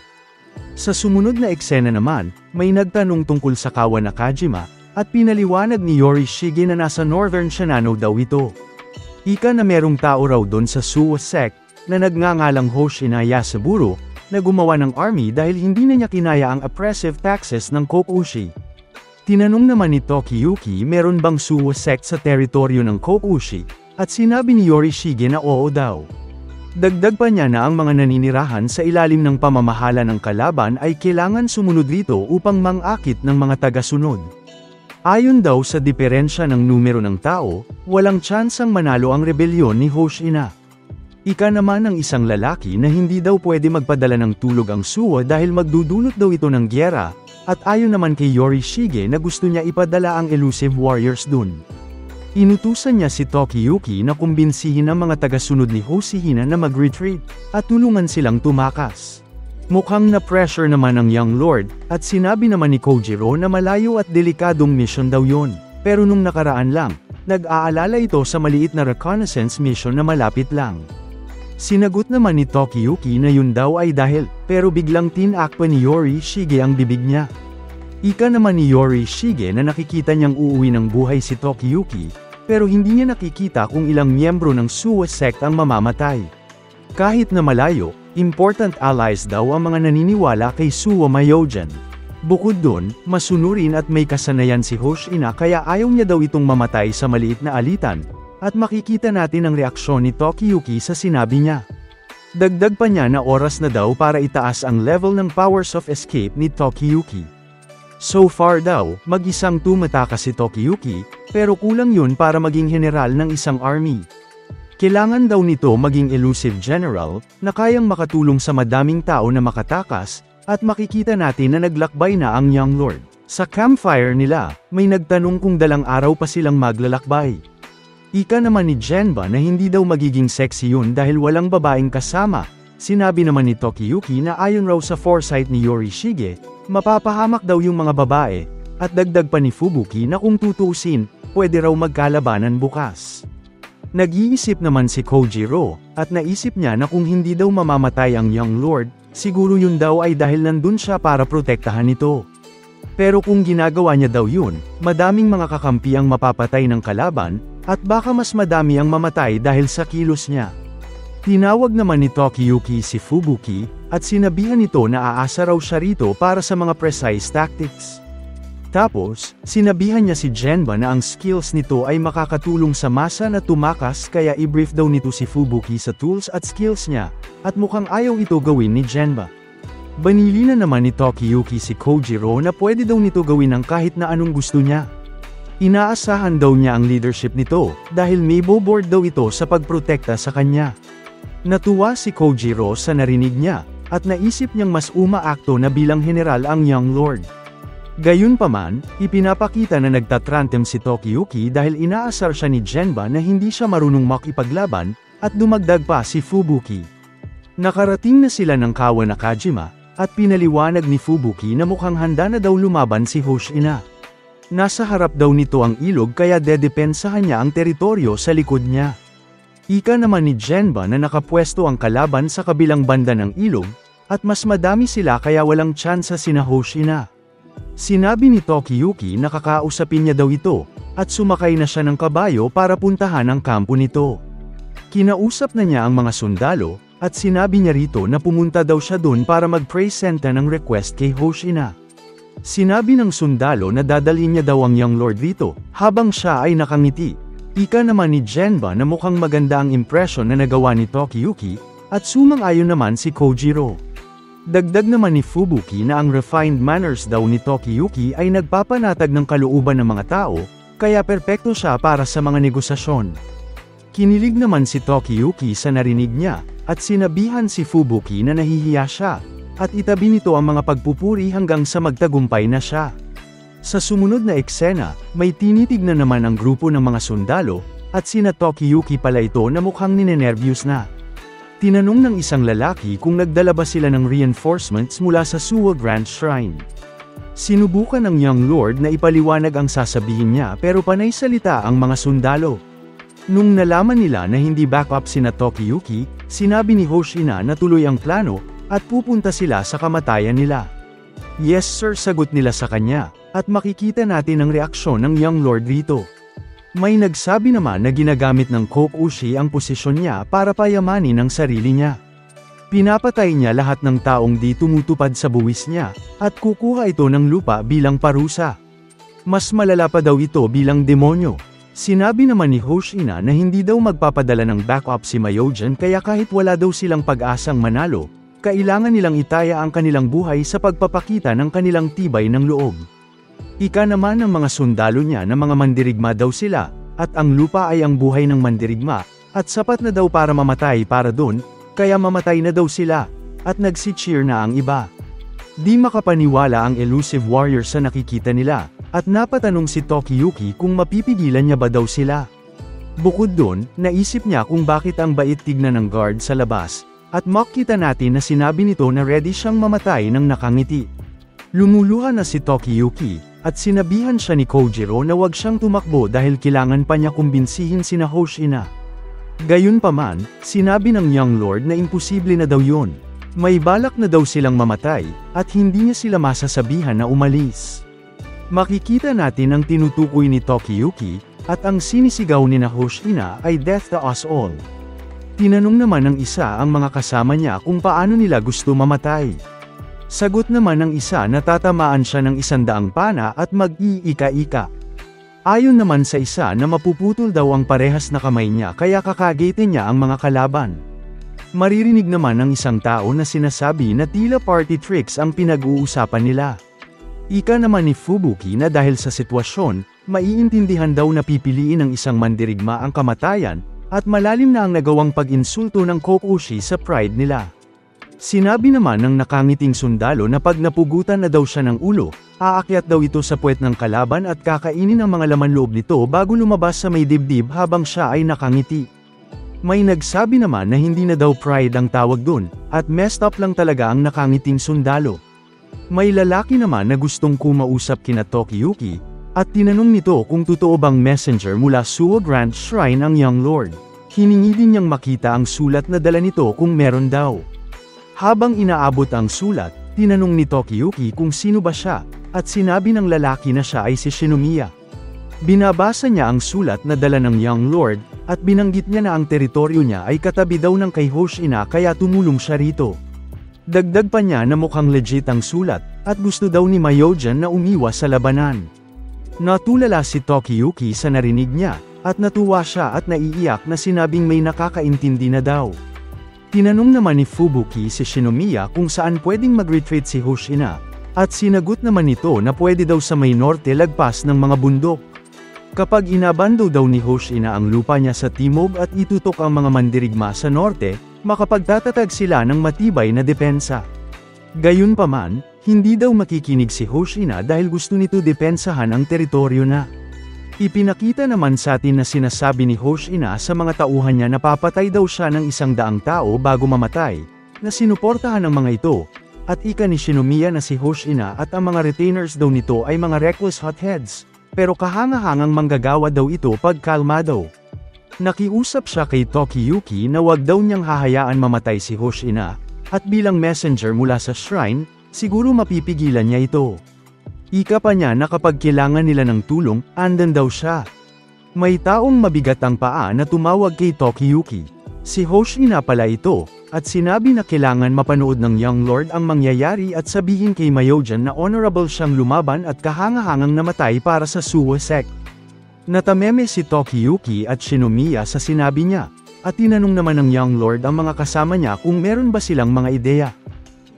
Sa sumunod na eksena naman, may nagtanong tungkol sa Kawa Nakajima, at pinaliwanag ni Yorishige na nasa Northern Shinano daw ito. Ika na merong tao raw doon sa Suwa sect, na nagngangalang Hoshina Yasaburo, na gumawa ng army dahil hindi na niya kinaya ang oppressive taxes ng Kokushi. Tinanong naman ni Tokiyuki meron bang Suwa sect sa teritoryo ng Kokushi, at sinabi ni Yorishige na oo daw. Dagdag pa niya na ang mga naninirahan sa ilalim ng pamamahala ng kalaban ay kailangan sumunod rito upang mangakit ng mga tagasunod. Ayon daw sa diferensya ng numero ng tao, walang tsansang manalo ang rebelyon ni Hoshina. Ika naman ng isang lalaki na hindi daw pwede magpadala ng tulog ang Suwa dahil magdudulot daw ito ng gyera, at ayon naman kay Yorishige na gusto niya ipadala ang elusive warriors dun. Inutusan niya si Tokiyuki na kumbinsihin ang mga tagasunod ni Hoshihina na mag-retreat, at tulungan silang tumakas. Mukhang na-pressure naman ang young lord, at sinabi naman ni Kojiro na malayo at delikadong mission daw yon. Pero nung nakaraan lang, nag-aalala ito sa maliit na reconnaissance mission na malapit lang. Sinagot naman ni Tokiyuki na yun daw ay dahil, pero biglang tinakpa ni Yorishige ang bibig niya. Ika naman ni Yorishige na nakikita niyang uuwi ng buhay si Tokiyuki, pero hindi niya nakikita kung ilang miyembro ng Suwa sect ang mamamatay. Kahit na malayo, important allies daw ang mga naniniwala kay Suwa Myojin. Bukod dun, masunurin at may kasanayan si Hoshina kaya ayaw niya daw itong mamatay sa maliit na alitan, at makikita natin ang reaksyon ni Tokiyuki sa sinabi niya. Dagdag pa niya na oras na daw para itaas ang level ng powers of escape ni Tokiyuki. So far daw, mag-isang tumatakas si Tokiyuki, pero kulang yun para maging general ng isang army. Kailangan daw nito maging elusive general, na kayang makatulong sa madaming tao na makatakas, at makikita natin na naglakbay na ang young lord. Sa campfire nila, may nagtanong kung dalang araw pa silang maglalakbay. Ika naman ni Genba na hindi daw magiging sexy yun dahil walang babaeng kasama. Sinabi naman ni Tokiyuki na ayon raw sa foresight ni Yorishige, mapapahamak daw yung mga babae, at dagdag pa ni Fubuki na kung tutusin, pwede raw magkalabanan bukas. Nag-iisip naman si Kojiro, at naisip niya na kung hindi daw mamamatay ang young lord, siguro yun daw ay dahil nandun siya para protektahan ito. Pero kung ginagawa niya daw yun, madaming mga kakampi ang mapapatay ng kalaban, at baka mas madami ang mamatay dahil sa kilos niya. Tinawag naman ni Tokiyuki si Fubuki, at sinabihan nito na aasa raw siya rito para sa mga precise tactics. Tapos, sinabihan niya si Genba na ang skills nito ay makakatulong sa masa na tumakas kaya i-brief daw nito si Fubuki sa tools at skills niya, at mukhang ayaw ito gawin ni Genba. Banili na naman ni Tokiyuki si Kojiro na pwede daw nito gawin ang kahit na anong gusto niya. Inaasahan daw niya ang leadership nito, dahil may board daw ito sa pagprotekta sa kanya. Natuwa si Kojiro sa narinig niya, at naisip niyang mas umaakto na bilang general ang young lord. Gayunpaman, ipinapakita na nagtatrantem si Tokiyuki dahil inaasar siya ni Genba na hindi siya marunong makipaglaban, at dumagdag pa si Fubuki. Nakarating na sila ng Kawa Nakajima, at pinaliwanag ni Fubuki na mukhang handa na daw lumaban si Hoshina. Nasa harap daw nito ang ilog kaya dedepensahan niya ang teritoryo sa likod niya. Ika naman ni Genba na nakapwesto ang kalaban sa kabilang banda ng ilog, At mas madami sila kaya walang tsansa sina Hoshina. Sinabi ni Tokiyuki na kakausapin niya daw ito, at sumakay na siya ng kabayo para puntahan ang kampo nito. Kinausap na niya ang mga sundalo, at sinabi niya rito na pumunta daw siya doon para mag-presenta ng request kay Hoshina. Sinabi ng sundalo na dadalhin niya daw ang young lord dito, habang siya ay nakangiti. Ika naman ni Genba na mukhang maganda ang impression na nagawa ni Tokiyuki, at sumang-ayon naman si Kojiro. Dagdag naman ni Fubuki na ang refined manners daw ni Tokiyuki ay nagpapanatag ng kalooban ng mga tao, kaya perpekto siya para sa mga negosasyon. Kinilig naman si Tokiyuki sa narinig niya, at sinabihan si Fubuki na nahihiya siya, at itabi nito ang mga pagpupuri hanggang sa magtagumpay na siya. Sa sumunod na eksena, may tinitignan naman ang grupo ng mga sundalo, at sina Tokiyuki pala ito na mukhang ninenervyos na. Tinanong ng isang lalaki kung nagdala ba sila ng reinforcements mula sa Suwa Grand Shrine. Sinubukan ng young lord na ipaliwanag ang sasabihin niya pero panay salita ang mga sundalo. Nung nalaman nila na hindi backup sina Tokiyuki, sinabi ni Hoshina na tuloy ang plano, at pupunta sila sa kamatayan nila. Yes sir, sagot nila sa kanya, at makikita natin ang reaksyon ng young lord rito. May nagsabi naman na ginagamit ng Kokushi ang posisyon niya para payamanin ang sarili niya. Pinapatay niya lahat ng taong di tumutupad sa buwis niya, at kukuha ito ng lupa bilang parusa. Mas malala pa daw ito bilang demonyo. Sinabi naman ni Hoshina na hindi daw magpapadala ng backup si Myojin kaya kahit wala daw silang pag-asang manalo, kailangan nilang itaya ang kanilang buhay sa pagpapakita ng kanilang tibay ng loob. Ika naman ng mga sundalo niya na mga mandirigma daw sila, at ang lupa ay ang buhay ng mandirigma, at sapat na daw para mamatay para doon, kaya mamatay na daw sila, at nagsi-cheer na ang iba. Di makapaniwala ang elusive warrior sa nakikita nila, at napatanong si Tokiyuki kung mapipigilan niya ba daw sila. Bukod doon, naisip niya kung bakit ang bait tignan ng guard sa labas, at makita natin na sinabi nito na ready siyang mamatay ng nakangiti. Lumuluha na si Tokiyuki, at sinabihan siya ni Kojiro na wag siyang tumakbo dahil kailangan pa niya kumbinsihin sina Hoshina. Gayunpaman, sinabi ng young lord na imposible na daw yun. May balak na daw silang mamatay, at hindi niya sila masasabihan na umalis. Makikita natin ang tinutukoy ni Tokiyuki, at ang sinisigaw ni Hoshina ay death to us all. Tinanong naman ng isa ang mga kasama niya kung paano nila gusto mamatay. Sagot naman ng isa na tatamaan siya ng 100 pana at mag-iika-ika. Ayon naman sa isa na mapuputol daw ang parehas na kamay niya kaya kakagitin niya ang mga kalaban. Maririnig naman ng isang tao na sinasabi na tila party tricks ang pinag-uusapan nila. Ika naman ni Fubuki na dahil sa sitwasyon, maiintindihan daw na pipiliin ng isang mandirigma ang kamatayan, at malalim na ang nagawang pag-insulto ng Kokushi sa pride nila. Sinabi naman ng nakangiting sundalo na pag napugutan na daw siya ng ulo, aakyat daw ito sa puwet ng kalaban at kakainin ang mga laman loob nito bago lumabas sa may dibdib habang siya ay nakangiti. May nagsabi naman na hindi na daw pride ang tawag dun, at messed up lang talaga ang nakangiting sundalo. May lalaki naman na gustong kumausap kina Tokiyuki, at tinanong nito kung totoo bang messenger mula Suwa Grand Shrine ang young lord. Hiningi din niyang makita ang sulat na dala nito kung meron daw. Habang inaabot ang sulat, tinanong ni Tokiyuki kung sino ba siya, at sinabi ng lalaki na siya ay si Shinomiya. Binabasa niya ang sulat na dala ng young lord, at binanggit niya na ang teritoryo niya ay katabi daw ng kay Hoshina kaya tumulong siya rito. Dagdag pa niya na mukhang legit ang sulat, at gusto daw ni Myojin na umiwas sa labanan. Natulala si Tokiyuki sa narinig niya, at natuwa siya at naiiyak na sinabing may nakakaintindi na daw. Tinanong naman ni Fubuki si Shinomiya kung saan pwedeng mag-retreat si Hoshina, at sinagot naman nito na pwede daw sa may norte lagpas ng mga bundok. Kapag inabando daw ni Hoshina ang lupa niya sa timog at itutok ang mga mandirigma sa norte, makapagtatatag sila ng matibay na depensa. Gayunpaman, hindi daw makikinig si Hoshina dahil gusto nito depensahan ang teritoryo na. Ipinakita naman sa atin na sinasabi ni Hoshina sa mga tauhan niya na papatay daw siya ng 100 tao bago mamatay, na sinuportahan ng mga ito, at ika ni Shinomiya na si Hoshina at ang mga retainers daw nito ay mga reckless hotheads, pero kahangahangang manggagawa daw ito pag kalmado. Nakiusap siya kay Tokiyuki na wag daw niyang hahayaan mamatay si Hoshina, At bilang messenger mula sa shrine, siguro mapipigilan niya ito. Ika pa niya na kapag kailangan nila ng tulong, andan daw siya. May taong mabigat ang paa na tumawag kay Tokiyuki. Si Hoshina pala ito, at sinabi na kailangan mapanood ng Young Lord ang mangyayari at sabihin kay Myojan na honorable siyang lumaban at kahangahangang namatay para sa Suwa sect. Natameme si Tokiyuki at Shinomiya sa sinabi niya, at tinanong naman ng Young Lord ang mga kasama niya kung meron ba silang mga ideya.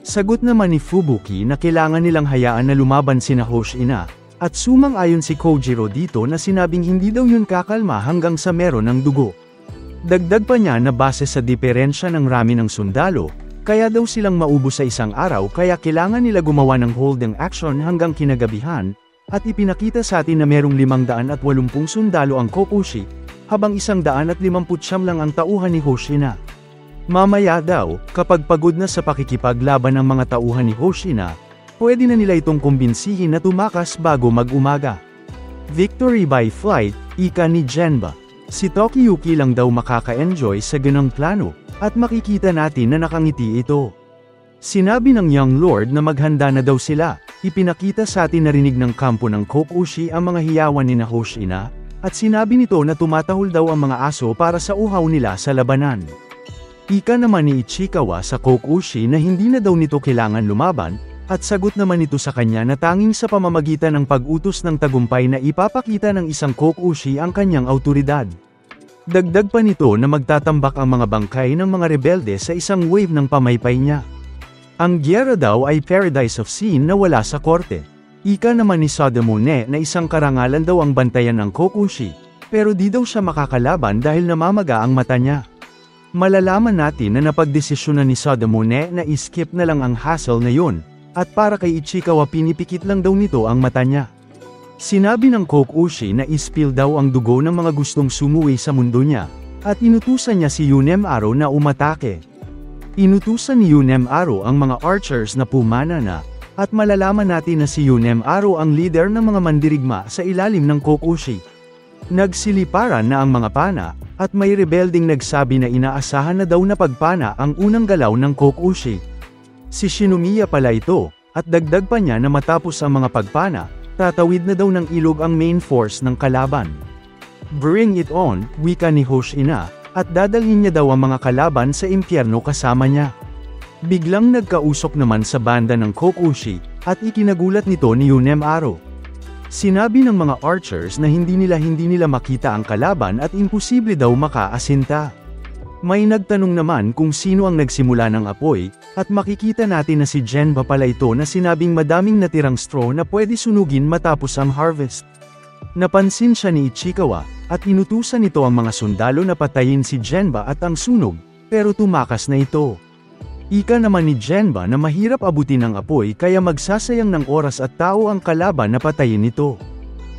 Sagot naman ni Fubuki na kailangan nilang hayaan na lumaban sina Hoshina, at sumang-ayon si Kojiro dito na sinabing hindi daw yun kakalma hanggang sa meron ng dugo. Dagdag pa niya na base sa diferensya ng rami ng sundalo, kaya daw silang maubos sa isang araw kaya kailangan nila gumawa ng holding action hanggang kinagabihan, at ipinakita sa atin na merong 580 sundalo ang Kokushi, habang 159 lang ang tauhan ni Hoshina. Mamaya daw, kapag pagod na sa pakikipaglaban ng mga tauhan ni Hoshina, pwede na nila itong kumbinsihin na tumakas bago mag-umaga. Victory by flight, ika ni Genba. Si Tokiyuki lang daw makaka-enjoy sa ganang plano, at makikita natin na nakangiti ito. Sinabi ng Young Lord na maghanda na daw sila, ipinakita sa atin narinig ng kampo ng Kokushi ang mga hiyawan ni Hoshina, at sinabi nito na tumatahol daw ang mga aso para sa uhaw nila sa labanan. Ika naman ni Ichikawa sa Kokushi na hindi na daw nito kailangan lumaban, at sagot naman ito sa kanya na tanging sa pamamagitan ng pag-utos ng tagumpay na ipapakita ng isang Kokushi ang kanyang awtoridad. Dagdag pa nito na magtatambak ang mga bangkay ng mga rebelde sa isang wave ng pamaypay niya. Ang gyera daw ay paradise of sin na wala sa korte. Ika naman ni Sadamune na isang karangalan daw ang bantayan ng Kokushi, pero di daw siya makakalaban dahil namamaga ang mata niya. Malalaman natin na napagdesisyonan ni Sadamune na iskip na lang ang hassle na yun, at para kay Ichikawa pinipikit lang daw nito ang mata niya. Sinabi ng Kokushi na ispill daw ang dugo ng mga gustong sumuwi sa mundo niya, at inutusan niya si Yunemaro na umatake. Inutusan ni Yunemaro ang mga archers na pumana na, at malalaman natin na si Yunemaro ang leader ng mga mandirigma sa ilalim ng Kokushi. Nagsiliparan na ang mga pana, at may rebelding nagsabi na inaasahan na daw na pagpana ang unang galaw ng Kokushi. Si Shinomiya pala ito, at dagdag pa niya na matapos ang mga pagpana, tatawid na daw ng ilog ang main force ng kalaban. Bring it on, wika ni Hoshina, at dadalhin niya daw ang mga kalaban sa impyerno kasama niya. Biglang nagkausok naman sa banda ng Kokushi, at ikinagulat nito ni Yunemaro. Sinabi ng mga archers na hindi nila makita ang kalaban at imposible daw makaasinta. May nagtanong naman kung sino ang nagsimula ng apoy, at makikita natin na si Genba pala ito na sinabing madaming natirang straw na pwede sunugin matapos ang harvest. Napansin siya ni Ichikawa, at inutusan nito ang mga sundalo na patayin si Genba at ang sunog, pero tumakas na ito. Ika naman ni Genba na mahirap abutin ang apoy kaya magsasayang ng oras at tao ang kalaban na patayin ito.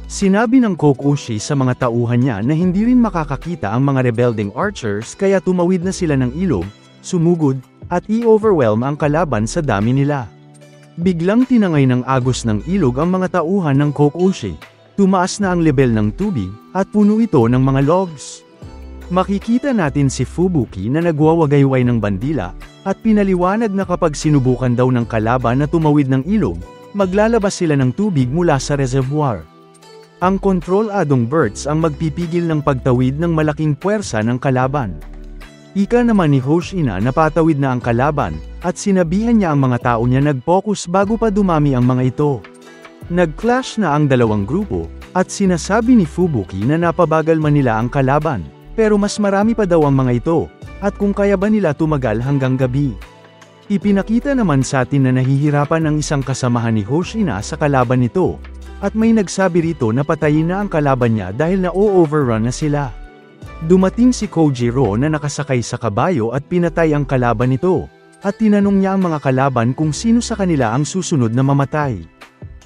Sinabi ng Kokushi sa mga tauhan niya na hindi rin makakakita ang mga rebelding archers kaya tumawid na sila ng ilog, sumugod, at i-overwhelm ang kalaban sa dami nila. Biglang tinangay ng agos ng ilog ang mga tauhan ng Kokushi. Tumaas na ang level ng tubig, at puno ito ng mga logs. Makikita natin si Fubuki na nagwawagayway ng bandila, at pinaliwanag na kapag sinubukan daw ng kalaban na tumawid ng ilog, maglalabas sila ng tubig mula sa reservoir. Ang control-adong bursts ang magpipigil ng pagtawid ng malaking puwersa ng kalaban. Ika naman ni Hoshina na patawid na ang kalaban, at sinabihan niya ang mga tao niya nag-focus bago pa dumami ang mga ito. Nag-clash na ang dalawang grupo, at sinasabi ni Fubuki na napabagal man nila ang kalaban, pero mas marami pa daw ang mga ito, at kung kaya ba nila tumagal hanggang gabi. Ipinakita naman sa atin na nahihirapan ang isang kasamahan ni Hoshina sa kalaban nito, at may nagsabi rito na patayin na ang kalaban niya dahil na-overrun na sila. Dumating si Kojiro na nakasakay sa kabayo at pinatay ang kalaban nito, at tinanong niya ang mga kalaban kung sino sa kanila ang susunod na mamatay.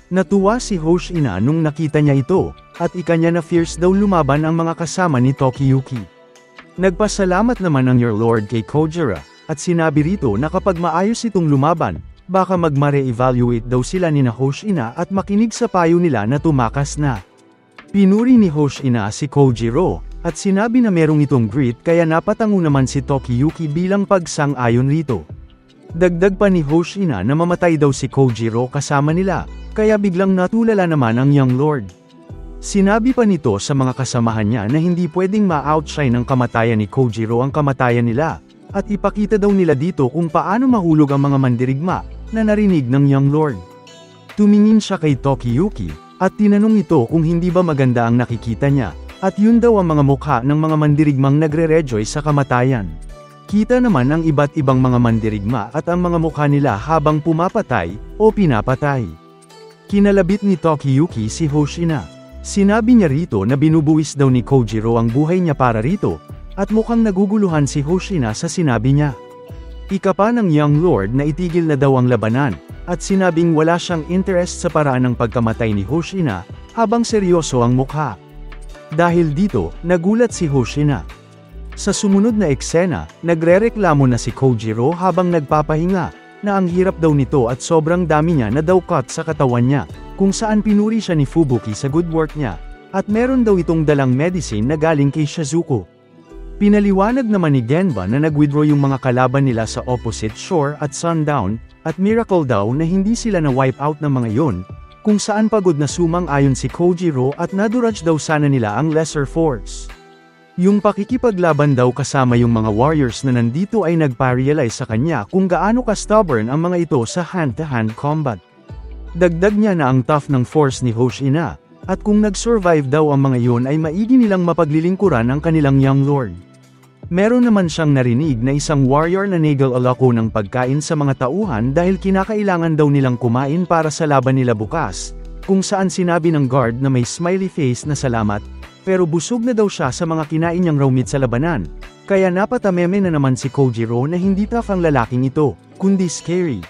Natuwa si Hoshina nung nakita niya ito, at ikanya na fierce daw lumaban ang mga kasama ni Tokiyuki. Nagpasalamat naman ang Your Lord kay Kojiro, at sinabi rito na kapag maayos itong lumaban, baka magma-re-evaluate daw sila ni Hoshina at makinig sa payo nila na tumakas na. Pinuri ni Hoshina si Kojiro, at sinabi na merong itong grit kaya napatango naman si Tokiyuki bilang pagsang-ayon rito. Dagdag pa ni Hoshina na mamatay daw si Kojiro kasama nila, kaya biglang natulala naman ang Young Lord. Sinabi pa nito sa mga kasamahan niya na hindi pwedeng ma-outshine ng kamatayan ni Kojiro ang kamatayan nila, at ipakita daw nila dito kung paano mahulog ang mga mandirigma na narinig ng Young Lord. Tumingin siya kay Tokiyuki, at tinanong ito kung hindi ba maganda ang nakikita niya, at yun daw ang mga mukha ng mga mandirigmang nagre-rejoice sa kamatayan. Kita naman ang iba't ibang mga mandirigma at ang mga mukha nila habang pumapatay o pinapatay. Kinalabit ni Tokiyuki si Hoshina. Sinabi niya rito na binubuwis daw ni Kojiro ang buhay niya para rito, at mukhang naguguluhan si Hoshina sa sinabi niya. Ikapa ng Young Lord na itigil na daw ang labanan, at sinabing wala siyang interest sa paraan ng pagkamatay ni Hoshina, habang seryoso ang mukha. Dahil dito, nagulat si Hoshina. Sa sumunod na eksena, nagrereklamo na si Kojiro habang nagpapahinga, na ang hirap daw nito at sobrang dami niya na daw cut sa katawan niya, kung saan pinuri siya ni Fubuki sa good work niya, at meron daw itong dalang medicine na galing kay Shizuko. Pinaliwanag naman ni Genba na nag-withdraw yung mga kalaban nila sa opposite shore at sundown, at miracle daw na hindi sila na-wipe out ng mga yon, kung saan pagod na sumang-ayon si Kojiro at nadurage daw sana nila ang lesser force. Yung pakikipaglaban daw kasama yung mga warriors na nandito ay nagpa-realize sa kanya kung gaano ka-stubborn ang mga ito sa hand-to-hand combat. Dagdag niya na ang tough ng force ni Hoshina, at kung nag-survive daw ang mga yon ay maigi nilang mapaglilingkuran ang kanilang Young Lord. Meron naman siyang narinig na isang warrior na nag-alako ng pagkain sa mga tauhan dahil kinakailangan daw nilang kumain para sa laban nila bukas, kung saan sinabi ng guard na may smiley face na salamat, pero busog na daw siya sa mga kinain niyang raw meat sa labanan, kaya napatameme na naman si Kojiro na hindi tough ang lalaking ito, kundi scary.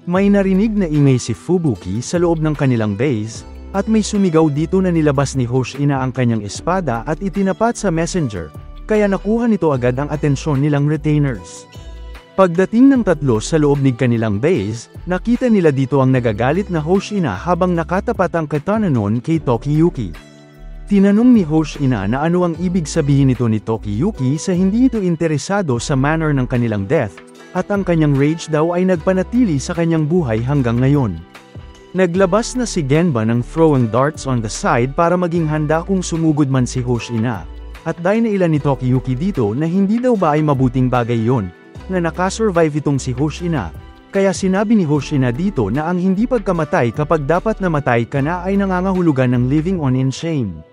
May narinig na ingay si Fubuki sa loob ng kanilang base, at may sumigaw dito na nilabas ni Hoshina ang kanyang espada at itinapat sa messenger, kaya nakuha nito agad ang atensyon nilang retainers. Pagdating ng tatlo sa loob ng kanilang base, nakita nila dito ang nagagalit na Hoshina habang nakatapat ang katana noon kay Tokiyuki. Tinanong ni Hoshina na ano ang ibig sabihin nito ni Tokiyuki sa hindi ito interesado sa manner ng kanilang death, at ang kanyang rage daw ay nagpanatili sa kanyang buhay hanggang ngayon. Naglabas na si Genba ng throwing darts on the side para maging handa kung sumugod man si Hoshina, at dahil na ilan ni Tokiyuki dito na hindi daw ba ay mabuting bagay yon, na nakasurvive itong si Hoshina, kaya sinabi ni Hoshina dito na ang hindi pagkamatay kapag dapat namatay ka na ay nangangahulugan ng living on in shame.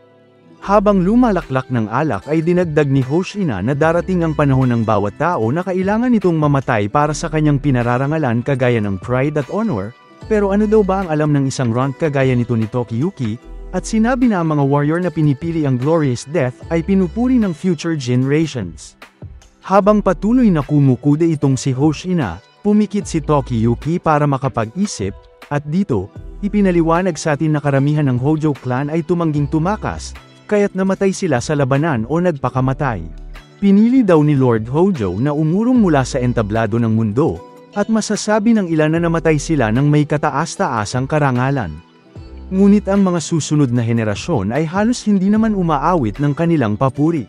Habang lumalaklak ng alak ay dinagdag ni Hoshina na darating ang panahon ng bawat tao na kailangan itong mamatay para sa kanyang pinararangalan kagaya ng pride at honor, pero ano daw ba ang alam ng isang runt kagaya nito ni Tokiyuki, at sinabi na ang mga warrior na pinipili ang glorious death ay pinupuri ng future generations. Habang patuloy na kumukuda itong si Hoshina, pumikit si Tokiyuki para makapag-isip, at dito, ipinaliwanag sa atin na karamihan ng Hojo clan ay tumangging tumakas, kaya't namatay sila sa labanan o nagpakamatay. Pinili daw ni Lord Hojo na umurong mula sa entablado ng mundo, at masasabi ng ilan na namatay sila ng may kataas-taasang karangalan. Ngunit ang mga susunod na henerasyon ay halos hindi naman umaawit ng kanilang papuri.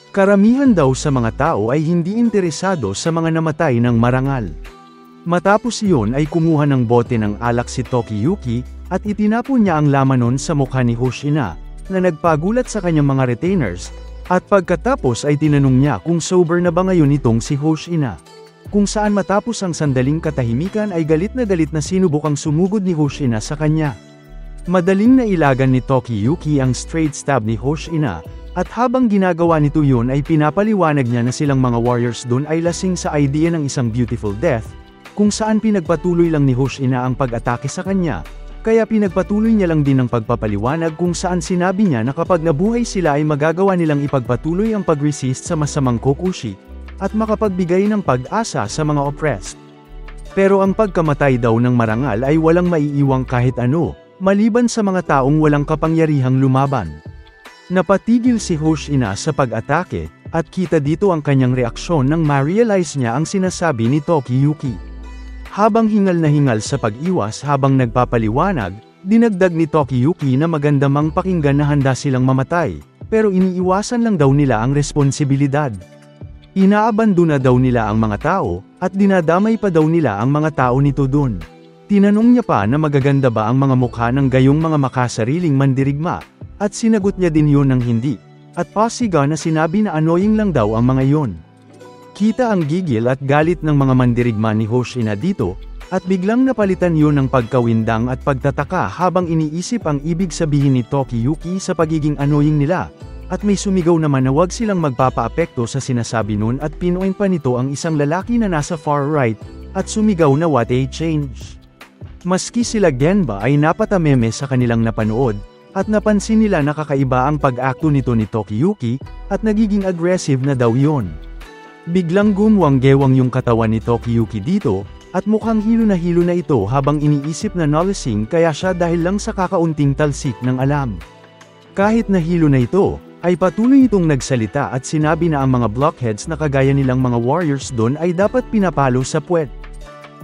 Karamihan daw sa mga tao ay hindi interesado sa mga namatay ng marangal. Matapos iyon ay kumuha ng bote ng alak si Tokiyuki, at itinapon niya ang laman nun sa mukha ni Hoshina, na nagpagulat sa kanyang mga retainers, at pagkatapos ay tinanong niya kung sober na ba ngayon itong si Hoshina. Kung saan matapos ang sandaling katahimikan ay galit na sinubukang sumugod ni Hoshina sa kanya. Madaling nailagan ni Tokiyuki ang straight stab ni Hoshina, at habang ginagawa nito yun ay pinapaliwanag niya na silang mga warriors doon ay lasing sa idea ng isang beautiful death, kung saan pinagpatuloy lang ni Hoshina ang pag-atake sa kanya. Kaya pinagpatuloy niya lang din ang pagpapaliwanag kung saan sinabi niya na kapag nabuhay sila ay magagawa nilang ipagpatuloy ang pag-resist sa masamang kokushi, at makapagbigay ng pag-asa sa mga oppressed. Pero ang pagkamatay daw ng marangal ay walang maiiwang kahit ano, maliban sa mga taong walang kapangyarihang lumaban. Napatigil si Hoshina sa pag-atake, at kita dito ang kanyang reaksyon nang ma-realize niya ang sinasabi ni Tokiyuki. Habang hingal na hingal sa pag-iwas habang nagpapaliwanag, dinagdag ni Tokiyuki na maganda mang pakinggan na handa silang mamatay, pero iniiwasan lang daw nila ang responsibilidad. Inaabandona daw nila ang mga tao, at dinadamay pa daw nila ang mga tao nito dun. Tinanong niya pa na magaganda ba ang mga mukha ng gayong mga makasariling mandirigma, at sinagot niya din yun ng hindi, at pasiga na sinabi na annoying lang daw ang mga yon. Kita ang gigil at galit ng mga mandirigma ni Hoshina dito, at biglang napalitan yun ng pagkawindang at pagtataka habang iniisip ang ibig sabihin ni Tokiyuki sa pagiging annoying nila, at may sumigaw naman na wag silang magpapaapekto sa sinasabi nun at pinuin pa nito ang isang lalaki na nasa far right, at sumigaw na what a change. Maski sila Genba ay napatameme sa kanilang napanood, at napansin nila na kakaiba ang pag-akto nito ni Tokiyuki, at nagiging aggressive na daw yon. Biglang gumwang-gewang yung katawan ni Tokiyuki dito, at mukhang hilo na ito habang iniisip na nolicing kaya siya dahil lang sa kakaunting talsik ng alam. Kahit na hilo na ito, ay patuloy itong nagsalita at sinabi na ang mga blockheads na kagaya nilang mga warriors doon ay dapat pinapalo sa puwet.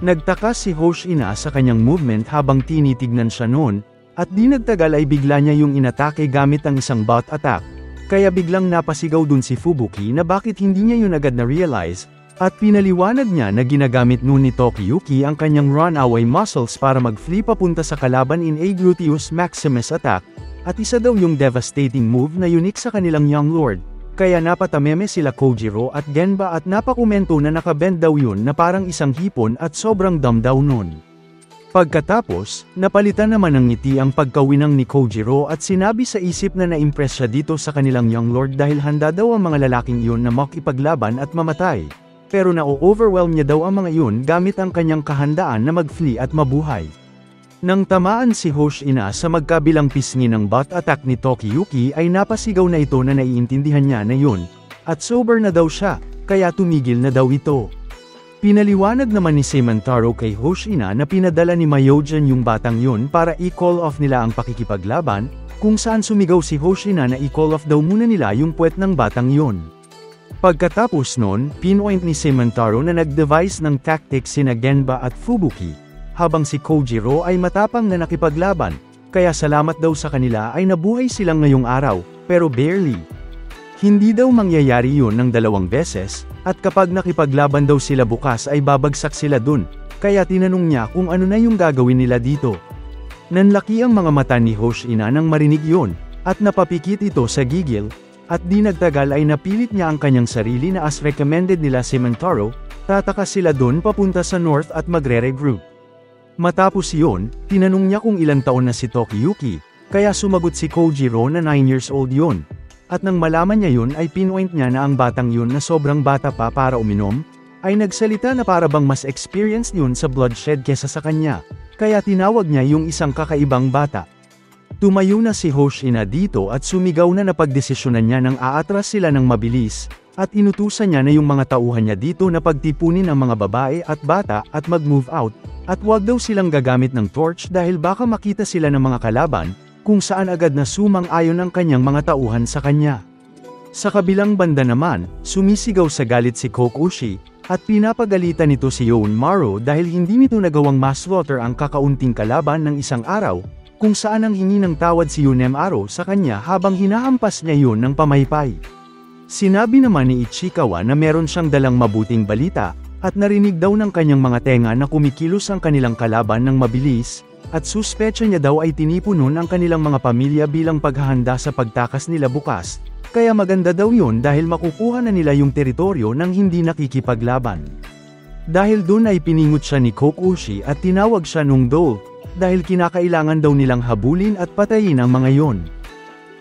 Nagtaka si Hoshina sa kanyang movement habang tinitignan siya noon, at di nagtagal ay bigla niya yung inatake gamit ang isang bot attack, kaya biglang napasigaw dun si Fubuki na bakit hindi niya yun agad na-realize, at pinaliwanag niya na ginagamit nun ni Tokiyuki ang kanyang runaway muscles para mag-flee papunta sa kalaban in a gluteus maximus attack, at isa daw yung devastating move na unique sa kanilang young lord, kaya napatameme sila Kojiro at Genba at napakomento na nakabend daw yun na parang isang hipon at sobrang dumb daw nun. Pagkatapos, napalitan naman ng ngiti ang pagkawinang ni Kojiro at sinabi sa isip na na-impress siya dito sa kanilang young lord dahil handa daw ang mga lalaking iyon na makipaglaban at mamatay. Pero na-overwhelm niya daw ang mga yun gamit ang kanyang kahandaan na mag-flee at mabuhay. Nang tamaan si Hoshina sa magkabilang pisngi ng bot attack ni Tokiyuki ay napasigaw na ito na naiintindihan niya na yun, at sober na daw siya, kaya tumigil na daw ito. Pinaliwanag naman ni Seimantaro kay Hoshina na pinadala ni Myojin yung batang yun para i-call off nila ang pakikipaglaban, kung saan sumigaw si Hoshina na i-call off daw muna nila yung puwet ng batang yun. Pagkatapos nun, pinpoint ni Seimantaro na nag-devise ng tactics sina Genba at Fubuki, habang si Kojiro ay matapang na nakipaglaban, kaya salamat daw sa kanila ay nabuhay silang ngayong araw, pero barely. Hindi daw mangyayari yun ng 2 beses, at kapag nakipaglaban daw sila bukas ay babagsak sila dun, kaya tinanong niya kung ano na yung gagawin nila dito. Nanlaki ang mga mata ni Hoshina nang marinig yun, at napapikit ito sa gigil, at di nagtagal ay napilit niya ang kanyang sarili na as recommended nila Seimantaro, tataka sila dun papunta sa north at magre-regroup. Matapos yun, tinanong niya kung ilang taon na si Tokiyuki, kaya sumagot si Kojiro na 9 years old yun. At nang malaman niya yun ay pinpoint niya na ang batang yun na sobrang bata pa para uminom, ay nagsalita na para bang mas experienced yun sa bloodshed kesa sa kanya, kaya tinawag niya yung isang kakaibang bata. Tumayo na si Hoshina dito at sumigaw na napagdesisyonan niya nang aatras sila ng mabilis, at inutusan niya na yung mga tauhan niya dito na pagtipunin ang mga babae at bata at mag-move out, at wag daw silang gagamit ng torch dahil baka makita sila ng mga kalaban, kung saan agad na sumang-ayon ang kanyang mga tauhan sa kanya. Sa kabilang banda naman, sumisigaw sa galit si Kokushi, at pinapagalitan nito si Younmaro dahil hindi nito nagawang ma-slaughter ang kakaunting kalaban ng isang araw, kung saan ang hingi ng tawad si Younmaro sa kanya habang hinahampas niya yun ng pamaypay. Sinabi naman ni Ichikawa na meron siyang dalang mabuting balita, at narinig daw ng kanyang mga tenga na kumikilos ang kanilang kalaban ng mabilis, at suspecha niya daw ay tinipunon ang kanilang mga pamilya bilang paghahanda sa pagtakas nila bukas, kaya maganda daw yun dahil makukuha na nila yung teritoryo nang hindi nakikipaglaban. Dahil dun ay piningot siya ni Kokushi at tinawag siya nung Dole, dahil kinakailangan daw nilang habulin at patayin ang mga yon.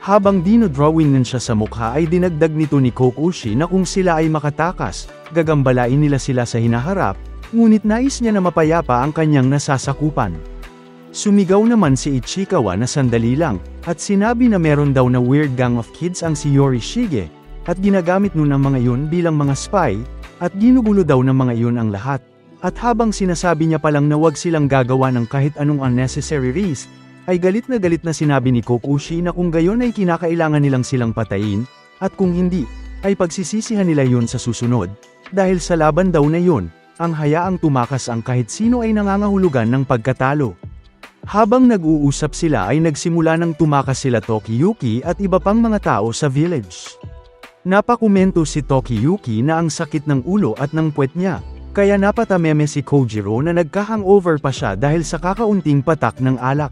Habang dinodrawing siya sa mukha ay dinagdag nito ni Kokushi na kung sila ay makatakas, gagambalain nila sila sa hinaharap, ngunit nais niya na mapayapa ang kanyang nasasakupan. Sumigaw naman si Ichikawa na sandali lang, at sinabi na meron daw na weird gang of kids ang si Yorishige, at ginagamit nun ang mga yun bilang mga spy, at ginugulo daw ng mga yun ang lahat. At habang sinasabi niya palang na wag silang gagawa ng kahit anong unnecessary risk, ay galit na sinabi ni Kokushi na kung gayon ay kinakailangan nilang silang patayin, at kung hindi, ay pagsisisihan nila yun sa susunod, dahil sa laban daw na yun, ang hayaang tumakas ang kahit sino ay nangangahulugan ng pagkatalo. Habang nag-uusap sila ay nagsimula ng tumakas sila Tokiyuki at iba pang mga tao sa village. Napakomento si Tokiyuki na ang sakit ng ulo at ng puwet niya, Kaya napatameme si Kojiro na nagka-hangover pa siya dahil sa kakaunting patak ng alak.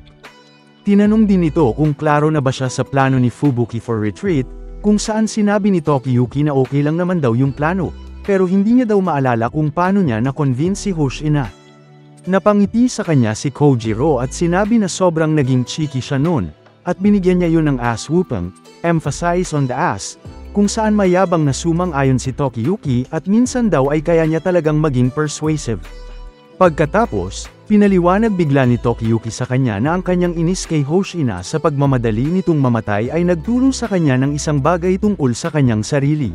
Tinanong din ito kung klaro na ba siya sa plano ni Fubuki for retreat, kung saan sinabi ni Tokiyuki na okay lang naman daw yung plano, pero hindi niya daw maalala kung paano niya na-convince si Hoshina. Napangiti sa kanya si Kojiro at sinabi na sobrang naging cheeky siya noon, at binigyan niya yun ng ass whooping, emphasize on the ass, kung saan mayabang na sumang-ayon si Tokiyuki at minsan daw ay kaya niya talagang maging persuasive. Pagkatapos, pinaliwanag bigla ni Tokiyuki sa kanya na ang kanyang inis kay Hoshina sa pagmamadali nitong mamatay ay nagturo sa kanya ng isang bagay tungkol sa kanyang sarili.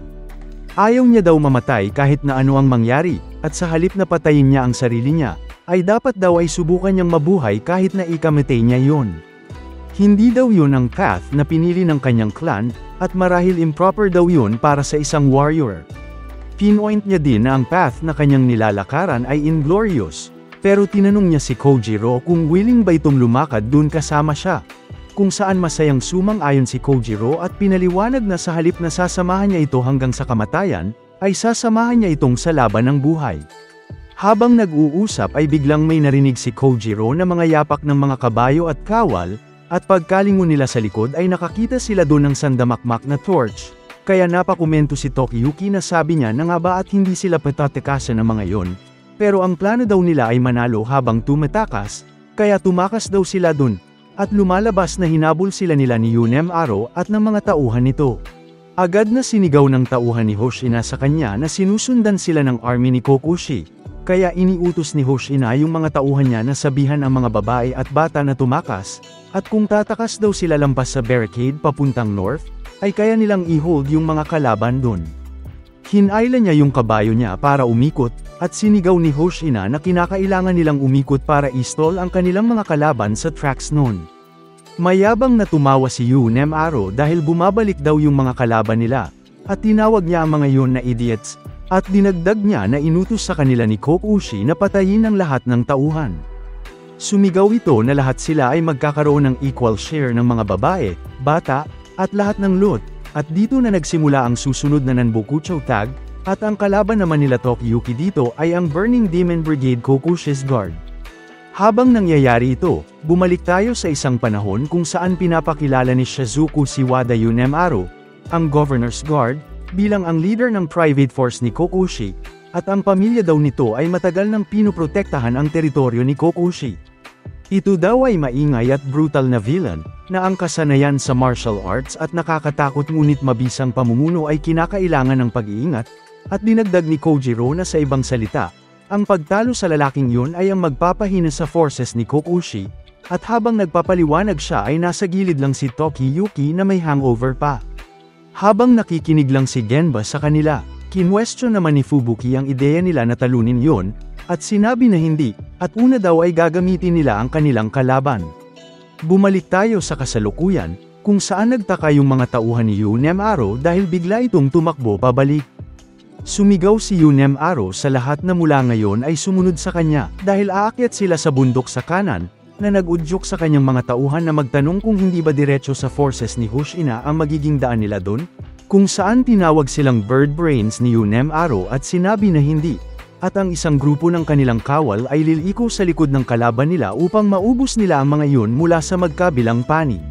Ayaw niya daw mamatay kahit na ano ang mangyari, at sa halip na patayin niya ang sarili niya, ay dapat daw ay subukan niyang mabuhay kahit na ikamatay niya yon. Hindi daw yun ang path na pinili ng kanyang clan, at marahil improper daw yun para sa isang warrior. Pinoint niya din na ang path na kanyang nilalakaran ay inglorious, pero tinanong niya si Kojiro kung willing ba itong lumakad dun kasama siya, kung saan masayang sumang-ayon si Kojiro at pinaliwanag na sa halip na sasamahan niya ito hanggang sa kamatayan, ay sasamahan niya itong sa laban ng buhay. Habang nag-uusap ay biglang may narinig si Kojiro na mga yapak ng mga kabayo at kawal, at pagkalingon nila sa likod ay nakakita sila doon ng sandamakmak na torch, kaya napakomento si Tokiyuki na sabi niya na nga ba at hindi sila patatakasan ng mga yon, pero ang plano daw nila ay manalo habang tumatakas, kaya tumakas daw sila doon, at lumalabas na hinabol sila nila ni Yunemaro at ng mga tauhan nito. Agad na sinigaw ng tauhan ni Hoshina sa kanya na sinusundan sila ng army ni Kokushi, kaya iniutos ni Hoshina yung mga tauhan niya na sabihan ang mga babae at bata na tumakas, at kung tatakas daw sila lampas sa barricade papuntang north, ay kaya nilang i-hold yung mga kalaban dun. Hinayla niya yung kabayo niya para umikot, at sinigaw ni Hoshina na kinakailangan nilang umikot para i-stall ang kanilang mga kalaban sa tracks nun. Mayabang na tumawa si Yunemaro dahil bumabalik daw yung mga kalaban nila, at tinawag niya ang mga yun na idiots, at dinagdag niya na inutos sa kanila ni Kokushi na patayin ang lahat ng tauhan. Sumigaw ito na lahat sila ay magkakaroon ng equal share ng mga babae, bata, at lahat ng loot, at dito na nagsimula ang susunod na Nanbokucho tag, at ang kalaban naman nila Tokiyuki dito ay ang Burning Demon Brigade Kokushi's Guard. Habang nangyayari ito, bumalik tayo sa isang panahon kung saan pinapakilala ni Shizuku si Wada Yunemaro, ang Governor's Guard, bilang ang leader ng private force ni Kokushi, at ang pamilya daw nito ay matagal nang pinuprotektahan ang teritoryo ni Kokushi. Ito daw ay maingay at brutal na villain, na ang kasanayan sa martial arts at nakakatakot ngunit mabisang pamumuno ay kinakailangan ng pag-iingat, at dinagdag ni Kojiro na sa ibang salita, ang pagtalo sa lalaking yun ay ang magpapahina sa forces ni Kokushi, at habang nagpapaliwanag siya ay nasa gilid lang si Tokiyuki na may hangover pa. Habang nakikinig lang si Genba sa kanila, kinwestiyon naman ni Fubuki ang ideya nila na talunin yon, at sinabi na hindi, at una daw ay gagamitin nila ang kanilang kalaban. Bumalik tayo sa kasalukuyan, kung saan nagtaka yung mga tauhan ni Yunemaro dahil bigla itong tumakbo pabalik. Sumigaw si Yunemaro sa lahat na mula ngayon ay sumunod sa kanya, dahil aakyat sila sa bundok sa kanan, na nag-udyok sa kanyang mga tauhan na magtanong kung hindi ba diretso sa forces ni Hoshina ang magiging daan nila doon, kung saan tinawag silang bird brains ni Yunemaro at sinabi na hindi, at ang isang grupo ng kanilang kawal ay liliko sa likod ng kalaban nila upang maubos nila ang mga yun mula sa magkabilang panig.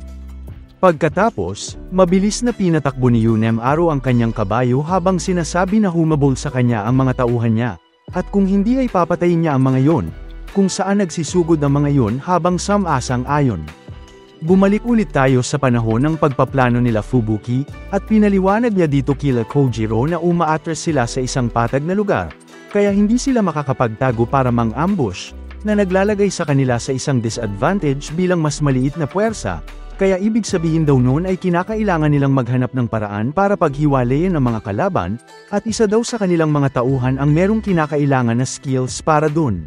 Pagkatapos, mabilis na pinatakbo ni Yunemaro ang kanyang kabayo habang sinasabi na humabol sa kanya ang mga tauhan niya, at kung hindi ay papatayin niya ang mga yun, kung saan nagsusugod ang mga yun habang samang-ayon. Bumalik ulit tayo sa panahon ng pagpaplano nila Fubuki, at pinaliwanag niya dito kila Kojiro na umaatras sila sa isang patag na lugar, kaya hindi sila makakapagtago para mang-ambush, na naglalagay sa kanila sa isang disadvantage bilang mas maliit na puwersa, kaya ibig sabihin daw noon ay kinakailangan nilang maghanap ng paraan para paghiwalayin ang mga kalaban, at isa daw sa kanilang mga tauhan ang merong kinakailangan na skills para dun.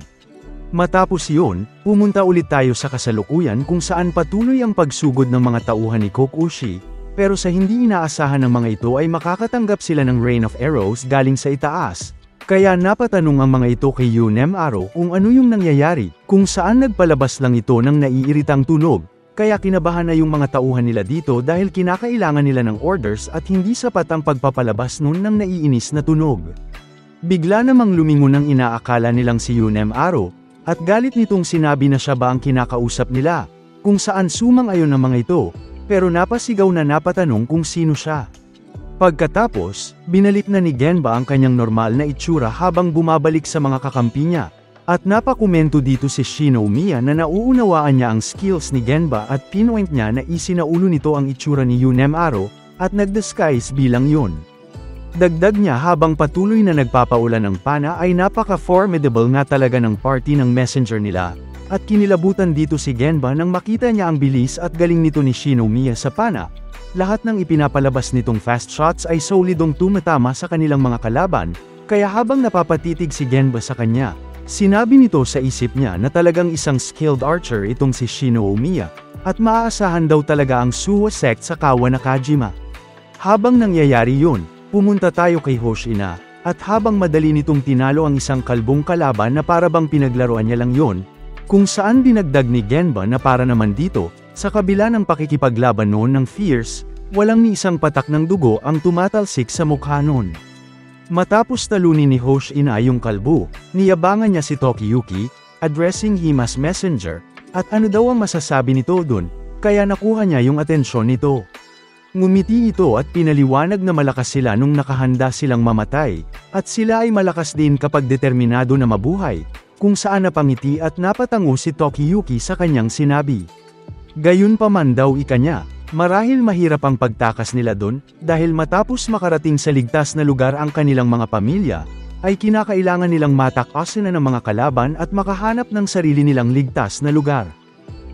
Matapos yun, pumunta ulit tayo sa kasalukuyan kung saan patuloy ang pagsugod ng mga tauhan ni Kokushi, pero sa hindi inaasahan ng mga ito ay makakatanggap sila ng rain of arrows galing sa itaas. Kaya napatanong ang mga ito kay Yunemaro kung ano yung nangyayari, kung saan nagpalabas lang ito ng naiiritang tunog, kaya kinabahan na yung mga tauhan nila dito dahil kinakailangan nila ng orders at hindi sapat ang pagpapalabas nun ng naiinis na tunog. Bigla namang lumingon ang inaakala nilang si Yunem Aro, at galit nitong sinabi na siya ba ang kinakausap nila, kung saan sumang-ayon ang mga ito, pero napasigaw na napatanong kung sino siya. Pagkatapos, binalik na ni Genba ang kanyang normal na itsura habang bumabalik sa mga kakampi niya, at napakomento dito si Shinomiya na nauunawaan niya ang skills ni Genba at pinoint niya na isinaulo nito ang itsura ni Yunem Aro, at nag-disguise bilang yun. Dagdag niya habang patuloy na nagpapaulan ng pana ay napaka-formidable nga talaga ng party ng messenger nila, at kinilabutan dito si Genba nang makita niya ang bilis at galing nito ni Shinomiya sa pana. Lahat ng ipinapalabas nitong fast shots ay solidong tumatama sa kanilang mga kalaban, kaya habang napapatitig si Genba sa kanya, sinabi nito sa isip niya na talagang isang skilled archer itong si Shinomiya, at maaasahan daw talaga ang Suwa sect sa Kawa Nakajima. Habang nangyayari yun, pumunta tayo kay Hoshina, at habang madali nitong tinalo ang isang kalbong kalaban na para bang pinaglaruan niya lang yun, kung saan dinagdag ni Genba na para naman dito, sa kabila ng pakikipaglaban noon ng fierce, walang ni isang patak ng dugo ang tumatalsik sa mukha noon. Matapos talunin ni Hoshina yung kalbo, niyabangan niya si Tokiyuki, addressing him as messenger, at ano daw ang masasabi nito dun, kaya nakuha niya yung atensyon nito. Ngumiti ito at pinaliwanag na malakas sila nung nakahanda silang mamatay, at sila ay malakas din kapag determinado na mabuhay, kung saan napangiti at napatango si Tokiyuki sa kanyang sinabi. Gayunpaman daw ikanya, marahil mahirap ang pagtakas nila dun, dahil matapos makarating sa ligtas na lugar ang kanilang mga pamilya, ay kinakailangan nilang matakasan na ng mga kalaban at makahanap ng sarili nilang ligtas na lugar.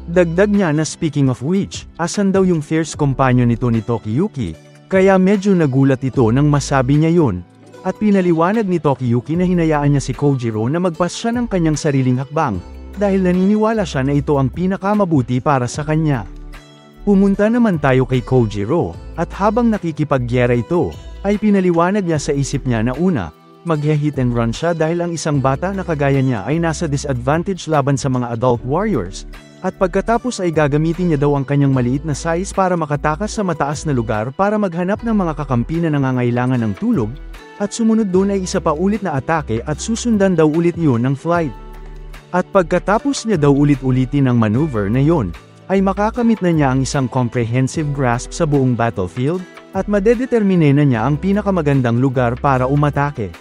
Dagdag niya na speaking of which, asan daw yung fierce companion nito ni Tokiyuki, kaya medyo nagulat ito nang masabi niya yun, at pinaliwanag ni Tokiyuki na hinayaan niya si Kojiro na magpasya ng kanyang sariling hakbang, dahil naniniwala siya na ito ang pinakamabuti para sa kanya. Pumunta naman tayo kay Kojiro, at habang nakikipaggyera ito, ay pinaliwanag niya sa isip niya na una, mag-hit and run siya dahil ang isang bata na kagaya niya ay nasa disadvantage laban sa mga adult warriors, at pagkatapos ay gagamitin niya daw ang kanyang maliit na size para makatakas sa mataas na lugar para maghanap ng mga kakampi na nangangailangan ng tulog, at sumunod doon ay isa pa ulit na atake at susundan daw ulit yun ng flight. At pagkatapos niya daw ulit-ulitin ang maneuver na yon, ay makakamit na niya ang isang comprehensive grasp sa buong battlefield, at madedetermine na niya ang pinakamagandang lugar para umatake.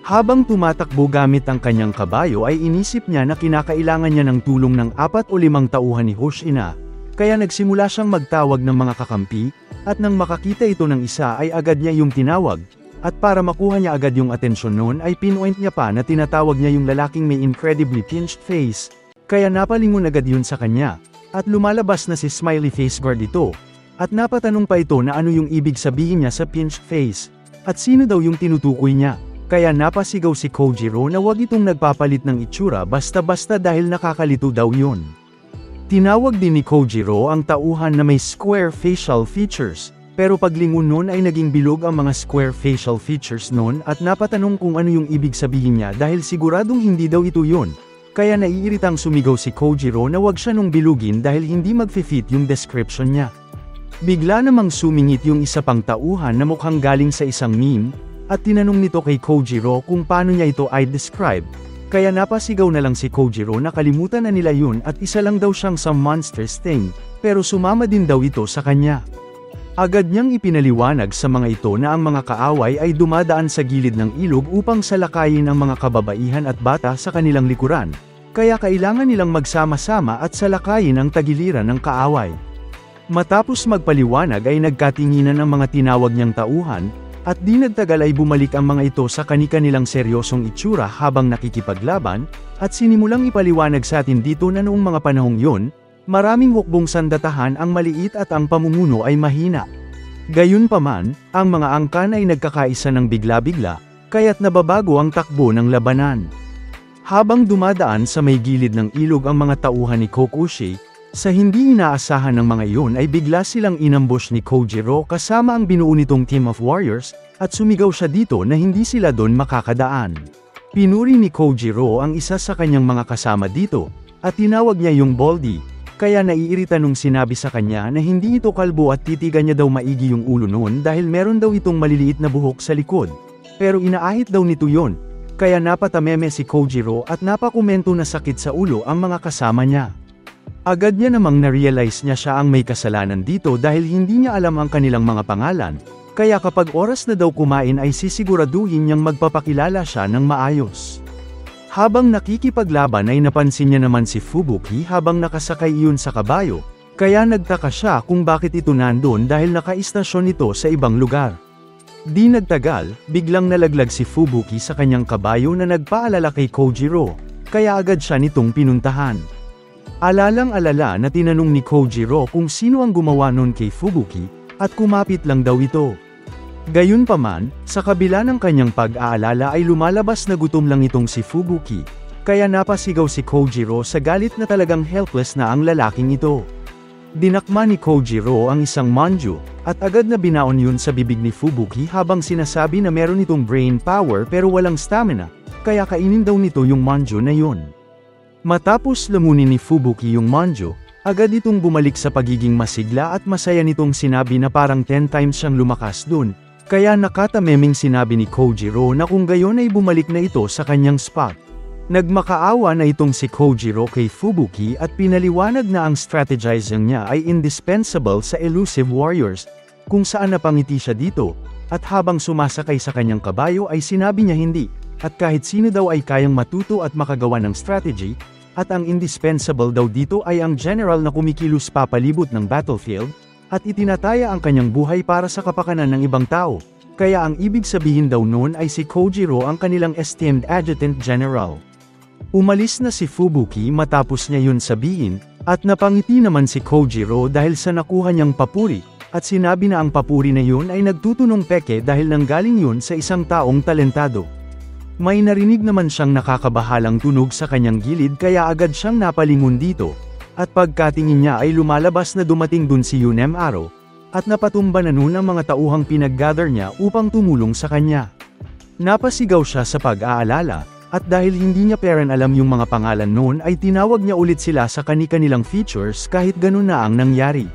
Habang tumatakbo gamit ang kanyang kabayo ay inisip niya na kinakailangan niya ng tulong ng 4 o 5 tauhan ni Hoshina, kaya nagsimula siyang magtawag ng mga kakampi, at nang makakita ito ng isa ay agad niya yung tinawag. At para makuha niya agad yung atensyon noon ay pinpoint niya pa na tinatawag niya yung lalaking may incredibly pinched face, kaya napalingon agad yun sa kanya, at lumalabas na si Smiley Face Guard ito, at napatanong pa ito na ano yung ibig sabihin niya sa pinched face, at sino daw yung tinutukoy niya, kaya napasigaw si Kojiro na wag itong nagpapalit ng itsura basta-basta dahil nakakalito daw yun. Tinawag din ni Kojiro ang tauhan na may square facial features, pero paglingon nun ay naging bilog ang mga square facial features nun at napatanong kung ano yung ibig sabihin niya dahil siguradong hindi daw ito yun. Kaya naiiritang sumigaw si Kojiro na wag siya nung bilugin dahil hindi magfi-fit yung description niya. Bigla namang sumingit yung isa pang tauhan na mukhang galing sa isang meme, at tinanong nito kay Kojiro kung paano niya ito i-describe. Kaya napasigaw na lang si Kojiro na kalimutan na nila yun at isa lang daw siyang some monstrous thing, pero sumama din daw ito sa kanya. Agad niyang ipinaliwanag sa mga ito na ang mga kaaway ay dumadaan sa gilid ng ilog upang salakayin ang mga kababaihan at bata sa kanilang likuran, kaya kailangan nilang magsama-sama at salakayin ang tagiliran ng kaaway. Matapos magpaliwanag ay nagkatinginan ang mga tinawag niyang tauhan, at di nagtagal ay bumalik ang mga ito sa kani-kanilang seryosong itsura habang nakikipaglaban, at sinimulang ipaliwanag sa atin dito na noong mga panahong yun, maraming hukbong sandatahan ang maliit at ang pamumuno ay mahina. Gayunpaman, ang mga angkan ay nagkakaisa ng bigla-bigla, kaya't nababago ang takbo ng labanan. Habang dumadaan sa may gilid ng ilog ang mga tauhan ni Kokushi, sa hindi inaasahan ng mga iyon ay bigla silang inambush ni Kojiro kasama ang binuo nitong team of warriors, at sumigaw siya dito na hindi sila doon makakadaan. Pinuri ni Kojiro ang isa sa kanyang mga kasama dito, at tinawag niya yung Baldy. Kaya naiirita nung sinabi sa kanya na hindi ito kalbo at titigan niya daw maigi yung ulo noon dahil meron daw itong maliliit na buhok sa likod. pero inaahit daw nito yon. Kaya napatameme si Kojiro at napakomento na sakit sa ulo ang mga kasama niya. Agad niya namang na-realize niya siya ang may kasalanan dito dahil hindi niya alam ang kanilang mga pangalan, kaya kapag oras na daw kumain ay sisiguraduhin niyang magpapakilala siya ng maayos. Habang nakikipaglaban ay napansin niya naman si Fubuki habang nakasakay iyon sa kabayo, kaya nagtaka siya kung bakit ito nandun dahil nakaistasyon ito sa ibang lugar. Di nagtagal, biglang nalaglag si Fubuki sa kanyang kabayo na nagpaalala kay Kojiro, kaya agad siya nitong pinuntahan. Alalang-alala na tinanong ni Kojiro kung sino ang gumawa nun kay Fubuki, at kumapit lang daw ito. Gayunpaman, sa kabila ng kanyang pag-aalala ay lumalabas na gutom lang itong si Fubuki, kaya napasigaw si Kojiro sa galit na talagang helpless na ang lalaking ito. Dinakma ni Kojiro ang isang manju, at agad na binaon yun sa bibig ni Fubuki habang sinasabi na meron itong brain power pero walang stamina, kaya kainin daw nito yung manju na yun. Matapos lamunin ni Fubuki yung manju, agad itong bumalik sa pagiging masigla at masaya nitong sinabi na parang 10 times siyang lumakas dun, kaya nakatameming sinabi ni Kojiro na kung gayon ay bumalik na ito sa kanyang spot. Nagmakaawa na itong si Kojiro kay Fubuki at pinaliwanag na ang strategizing niya ay indispensable sa elusive warriors, kung saan napangiti siya dito, at habang sumasakay sa kanyang kabayo ay sinabi niya hindi, at kahit sino daw ay kayang matuto at makagawa ng strategy, at ang indispensable daw dito ay ang general na kumikilos papalibot ng battlefield, at itinataya ang kanyang buhay para sa kapakanan ng ibang tao, kaya ang ibig sabihin daw noon ay si Kojiro ang kanilang esteemed adjutant general. Umalis na si Fubuki matapos niya yun sabihin, at napangiti naman si Kojiro dahil sa nakuha niyang papuri, at sinabi na ang papuri na yun ay nagtutunong peke dahil nanggaling yun sa isang taong talentado. May narinig naman siyang nakakabahalang tunog sa kanyang gilid kaya agad siyang napalingon dito, at pagkatingin niya ay lumalabas na dumating dun si Yunem Aro, at napatumba na nun ang mga tauhang pinag-gather niya upang tumulong sa kanya. Napasigaw siya sa pag-aalala, at dahil hindi niya peren alam yung mga pangalan noon ay tinawag niya ulit sila sa kani-kanilang features kahit ganun na ang nangyari.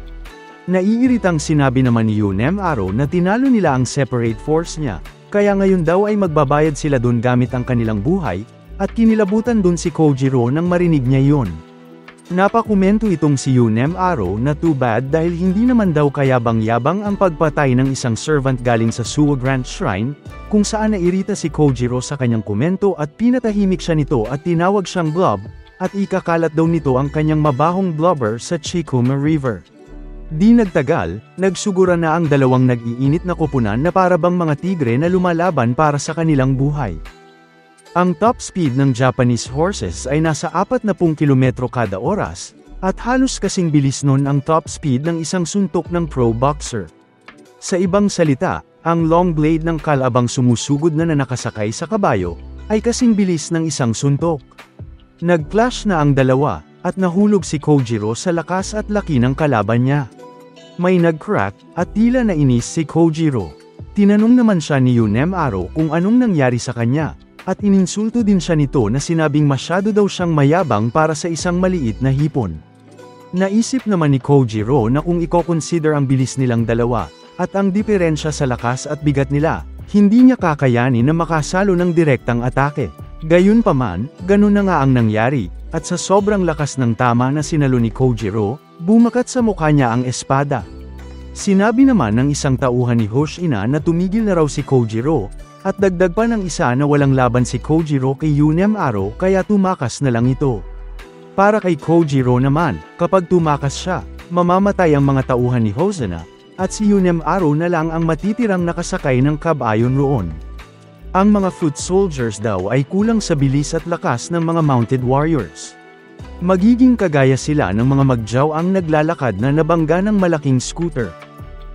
Naiiritang sinabi naman ni Yunem Aro na tinalo nila ang separate force niya, kaya ngayon daw ay magbabayad sila dun gamit ang kanilang buhay, at kinilabutan dun si Kojiro nang marinig niya yon. Napakomento itong si Yunem Aro na too bad dahil hindi naman daw kayabang-yabang ang pagpatay ng isang servant galing sa Suwa Grand Shrine, kung saan nairita si Kojiro sa kanyang komento at pinatahimik siya nito at tinawag siyang blob, at ikakalat daw nito ang kanyang mabahong blubber sa Chikuma River. Di nagtagal, nagsugura na ang dalawang nag-iinit na koponan na parabang mga tigre na lumalaban para sa kanilang buhay. Ang top speed ng Japanese horses ay nasa 40 kilometro kada oras, at halos kasing bilis nun ang top speed ng isang suntok ng pro boxer. Sa ibang salita, ang long blade ng kalabang sumusugod na nakasakay sa kabayo, ay kasing bilis ng isang suntok. Nag-clash na ang dalawa, at nahulog si Kojiro sa lakas at laki ng kalaban niya. May nag-crack, at tila nainis si Kojiro. Tinanong naman siya ni Yunem Aro kung anong nangyari sa kanya, at ininsulto din siya nito na sinabing masyado daw siyang mayabang para sa isang maliit na hipon. Naisip naman ni Kojiro na kung i-consider ang bilis nilang dalawa, at ang diferensya sa lakas at bigat nila, hindi niya kakayanin na makasalo ng direktang atake. Gayunpaman, ganun na nga ang nangyari, at sa sobrang lakas ng tama na sinalo ni Kojiro, bumakat sa mukha niya ang espada. Sinabi naman ng isang tauhan ni Hoshina na tumigil na raw si Kojiro, at dagdag pa ng isa na walang laban si Kojiro kay Yunem Aro kaya tumakas na lang ito. Para kay Kojiro naman, kapag tumakas siya, mamamatay ang mga tauhan ni Hoshina, at si Yunem Aro na lang ang matitirang nakasakay ng kabayon roon. Ang mga foot soldiers daw ay kulang sa bilis at lakas ng mga mounted warriors. Magiging kagaya sila ng mga magjaw ang naglalakad na nabangga ng malaking scooter.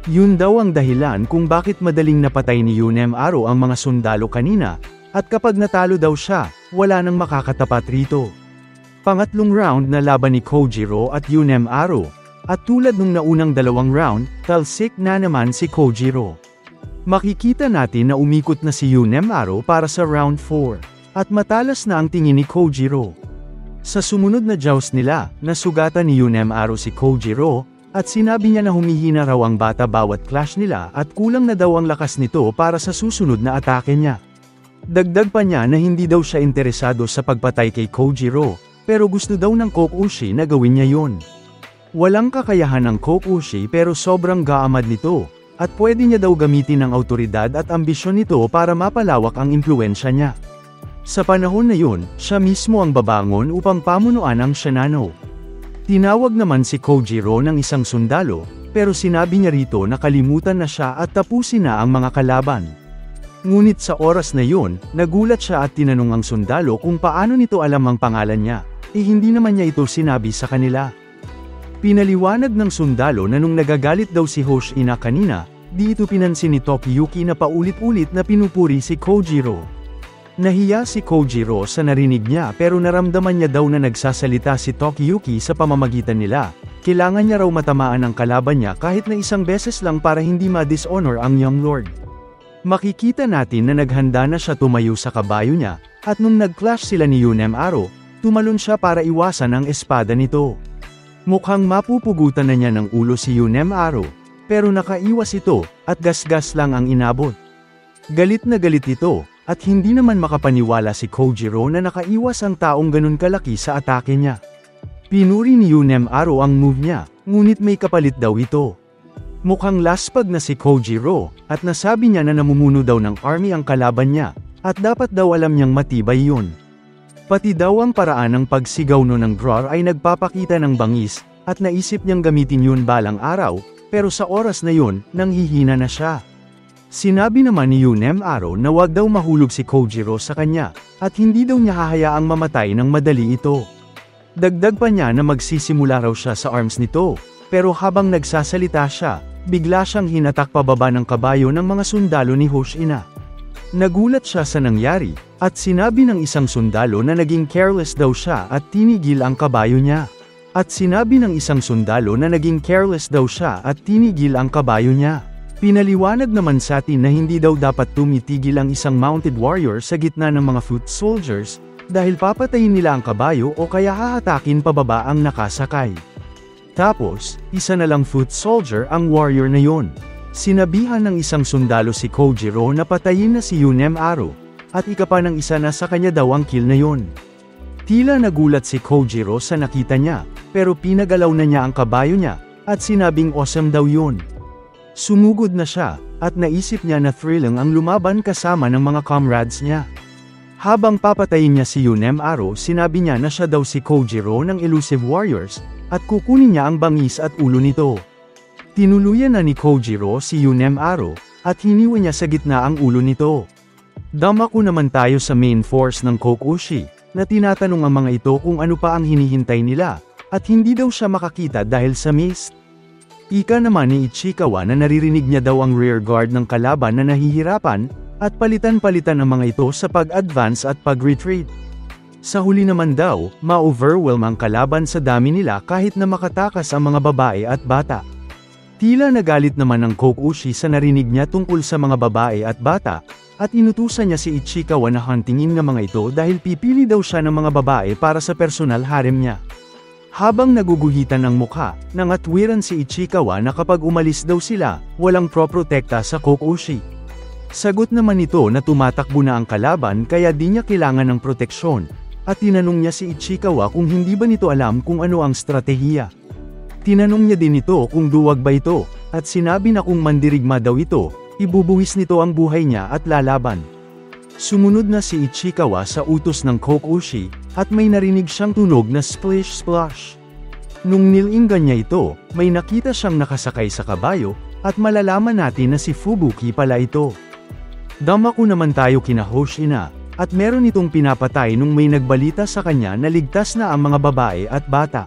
Yun daw ang dahilan kung bakit madaling napatay ni Yunem Aro ang mga sundalo kanina, at kapag natalo daw siya, wala nang makakatapat rito. Pangatlong round na laban ni Kojiro at Yunem Aro, at tulad nung naunang dalawang round, talsik na naman si Kojiro. Makikita natin na umikot na si Yunem Aro para sa round 4, at matalas na ang tingin ni Kojiro. Sa sumunod na joust nila, nasugatan ni Yunem Aro si Kojiro, at sinabi niya na humihina raw ang bata bawat clash nila at kulang na daw ang lakas nito para sa susunod na atake niya. Dagdag pa niya na hindi daw siya interesado sa pagpatay kay Kojiro, pero gusto daw ng Kokushi na gawin niya yun. Walang kakayahan ng Kokushi pero sobrang gaamad nito, at pwede niya daw gamitin ang awtoridad at ambisyon nito para mapalawak ang impluwensya niya. Sa panahon na yun, siya mismo ang babangon upang pamunuan ang Shinano. Tinawag naman si Kojiro ng isang sundalo, pero sinabi niya rito na kalimutan na siya at tapusin na ang mga kalaban. Ngunit sa oras na yun, nagulat siya at tinanong ang sundalo kung paano nito alam ang pangalan niya, hindi naman niya ito sinabi sa kanila. Pinaliwanag ng sundalo na nung nagagalit daw si Hoshina kanina, di ito pinansin ni Tokiyuki na paulit-ulit na pinupuri si Kojiro. Nahiya si Kojiro sa narinig niya pero naramdaman niya daw na nagsasalita si Tokiyuki sa pamamagitan nila. Kailangan niya raw matamaan ang kalaban niya kahit na isang beses lang para hindi ma-dishonor ang young lord. Makikita natin na naghanda na siya tumayo sa kabayo niya, at nung nag-clash sila ni Yunemaro, tumalon siya para iwasan ang espada nito. Mukhang mapupugutan na niya ng ulo si Yunemaro, pero nakaiwas ito, at gasgas lang ang inabot. Galit na galit ito, at hindi naman makapaniwala si Kojiro na nakaiwas ang taong ganun kalaki sa atake niya. Pinuri ni Yunemaro ang move niya, ngunit may kapalit daw ito. Mukhang laspag na si Kojiro, at nasabi niya na namumuno daw ng army ang kalaban niya, at dapat daw alam niyang matibay yun. Pati daw ang paraan ng pagsigaw no ng Gror ay nagpapakita ng bangis, at naisip niyang gamitin yun balang araw, pero sa oras na yun, nanghihina na siya. Sinabi naman ni Yunemaro na wag daw mahulog si Kojiro sa kanya, at hindi daw niya hahayaang mamatay ng madali ito. Dagdag pa niya na magsisimula raw siya sa arms nito, pero habang nagsasalita siya, bigla siyang hinatak pababa ng kabayo ng mga sundalo ni Hoshina. Nagulat siya sa nangyari, at sinabi ng isang sundalo na naging careless daw siya at tinigil ang kabayo niya. At sinabi ng isang sundalo na naging careless daw siya at tinigil ang kabayo niya. Pinaliwanag naman sa atin na hindi daw dapat tumitigil ang isang mounted warrior sa gitna ng mga foot soldiers, dahil papatayin nila ang kabayo o kaya hahatakin pababa ang nakasakay. Tapos, isa na lang foot soldier ang warrior na yon. Sinabihan ng isang sundalo si Kojiro na patayin na si Yunemaro, at ika pa ng isa na sa kanya daw ang kill na yon. Tila nagulat si Kojiro sa nakita niya, pero pinagalaw na niya ang kabayo niya, at sinabing awesome daw yun. Sumugod na siya, at naisip niya na thrilling ang lumaban kasama ng mga comrades niya. Habang papatayin niya si Yunemaro, sinabi niya na siya daw si Kojiro ng Elusive Warriors, at kukunin niya ang bangis at ulo nito. Tinuluyan na ni Kojiro si Yunemaro, at hiniwa niya sa gitna ang ulo nito. Damako naman tayo sa main force ng Kokushi, na tinatanong ang mga ito kung ano pa ang hinihintay nila, at hindi daw siya makakita dahil sa mist. Ika naman ni Ichikawa na naririnig niya daw ang rear guard ng kalaban na nahihirapan, at palitan-palitan ang mga ito sa pag-advance at pag-retreat. Sa huli naman daw, ma-overwhelm ang kalaban sa dami nila kahit na makatakas ang mga babae at bata. Tila nagalit naman ang Kokushi sa narinig niya tungkol sa mga babae at bata, at inutusan niya si Ichikawa na huntingin ng mga ito dahil pipili daw siya ng mga babae para sa personal harem niya. Habang naguguhitan ang mukha, nangatwiran si Ichikawa na kapag umalis daw sila, walang proprotekta sa Kokushi. Sagot naman nito na tumatakbo na ang kalaban kaya di niya kailangan ng proteksyon, at tinanong niya si Ichikawa kung hindi ba nito alam kung ano ang stratehiya. Tinanong niya din ito kung duwag ba ito, at sinabi na kung mandirigma daw ito, ibubuwis nito ang buhay niya at lalaban. Sumunod na si Ichikawa sa utos ng Kokushi, at may narinig siyang tunog na splish splash. Nung nilinggan niya ito, may nakita siyang nakasakay sa kabayo, at malalaman natin na si Fubuki pala ito. Damako naman tayo kina Hoshina, at meron itong pinapatay nung may nagbalita sa kanya na ligtas na ang mga babae at bata.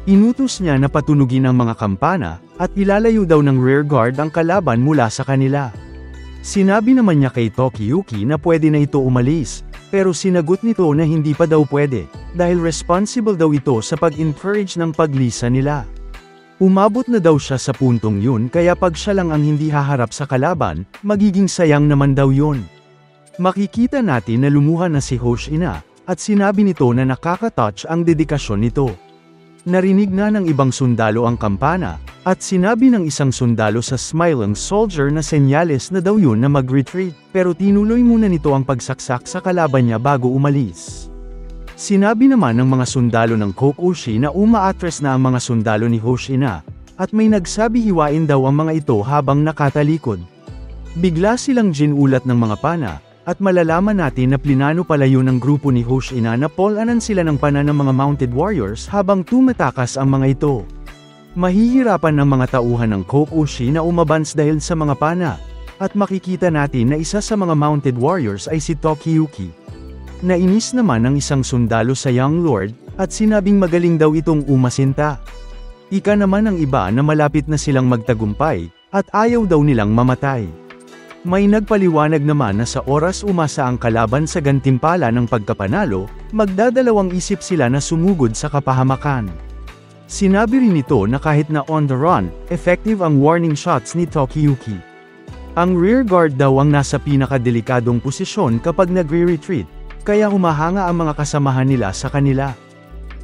Inutos niya na patunugin ang mga kampana, at ilalayo daw ng rear guard ang kalaban mula sa kanila. Sinabi naman niya kay Tokiyuki na pwede na ito umalis, pero sinagot nito na hindi pa daw pwede, dahil responsible daw ito sa pag-encourage ng paglisa nila. Umabot na daw siya sa puntong yun kaya pag siya lang ang hindi haharap sa kalaban, magiging sayang naman daw yun. Makikita natin na lumuha na si Hoshina, at sinabi nito na nakaka-touch ang dedikasyon nito. Narinig na ng ibang sundalo ang kampana, at sinabi ng isang sundalo sa smiling soldier na senyales na daw yun na mag-retreat, pero tinuloy muna nito ang pagsaksak sa kalaban niya bago umalis. Sinabi naman ng mga sundalo ng Kokushi na umaatres na ang mga sundalo ni Hoshina, at may nagsabi hiwain daw ang mga ito habang nakatalikod. Bigla silang ginulat ng mga pana, at malalaman natin na plinano pala yun ng grupo ni Hoshina na polanan sila ng pana ng mga mounted warriors habang tumatakas ang mga ito. Mahihirapan ng mga tauhan ng Kokushi na umabans dahil sa mga pana, at makikita natin na isa sa mga mounted warriors ay si Tokiyuki. Nainis naman ang isang sundalo sa Young Lord, at sinabing magaling daw itong umasinta. Ika naman ang iba na malapit na silang magtagumpay, at ayaw daw nilang mamatay. May nagpaliwanag naman na sa oras umasa ang kalaban sa gantimpala ng pagkapanalo, magdadalawang isip sila na sumugod sa kapahamakan. Sinabi rin nito na kahit na on the run, effective ang warning shots ni Tokiyuki. Ang rear guard daw ang nasa pinakadelikadong posisyon kapag nagre-retreat, kaya humahanga ang mga kasamahan nila sa kanila.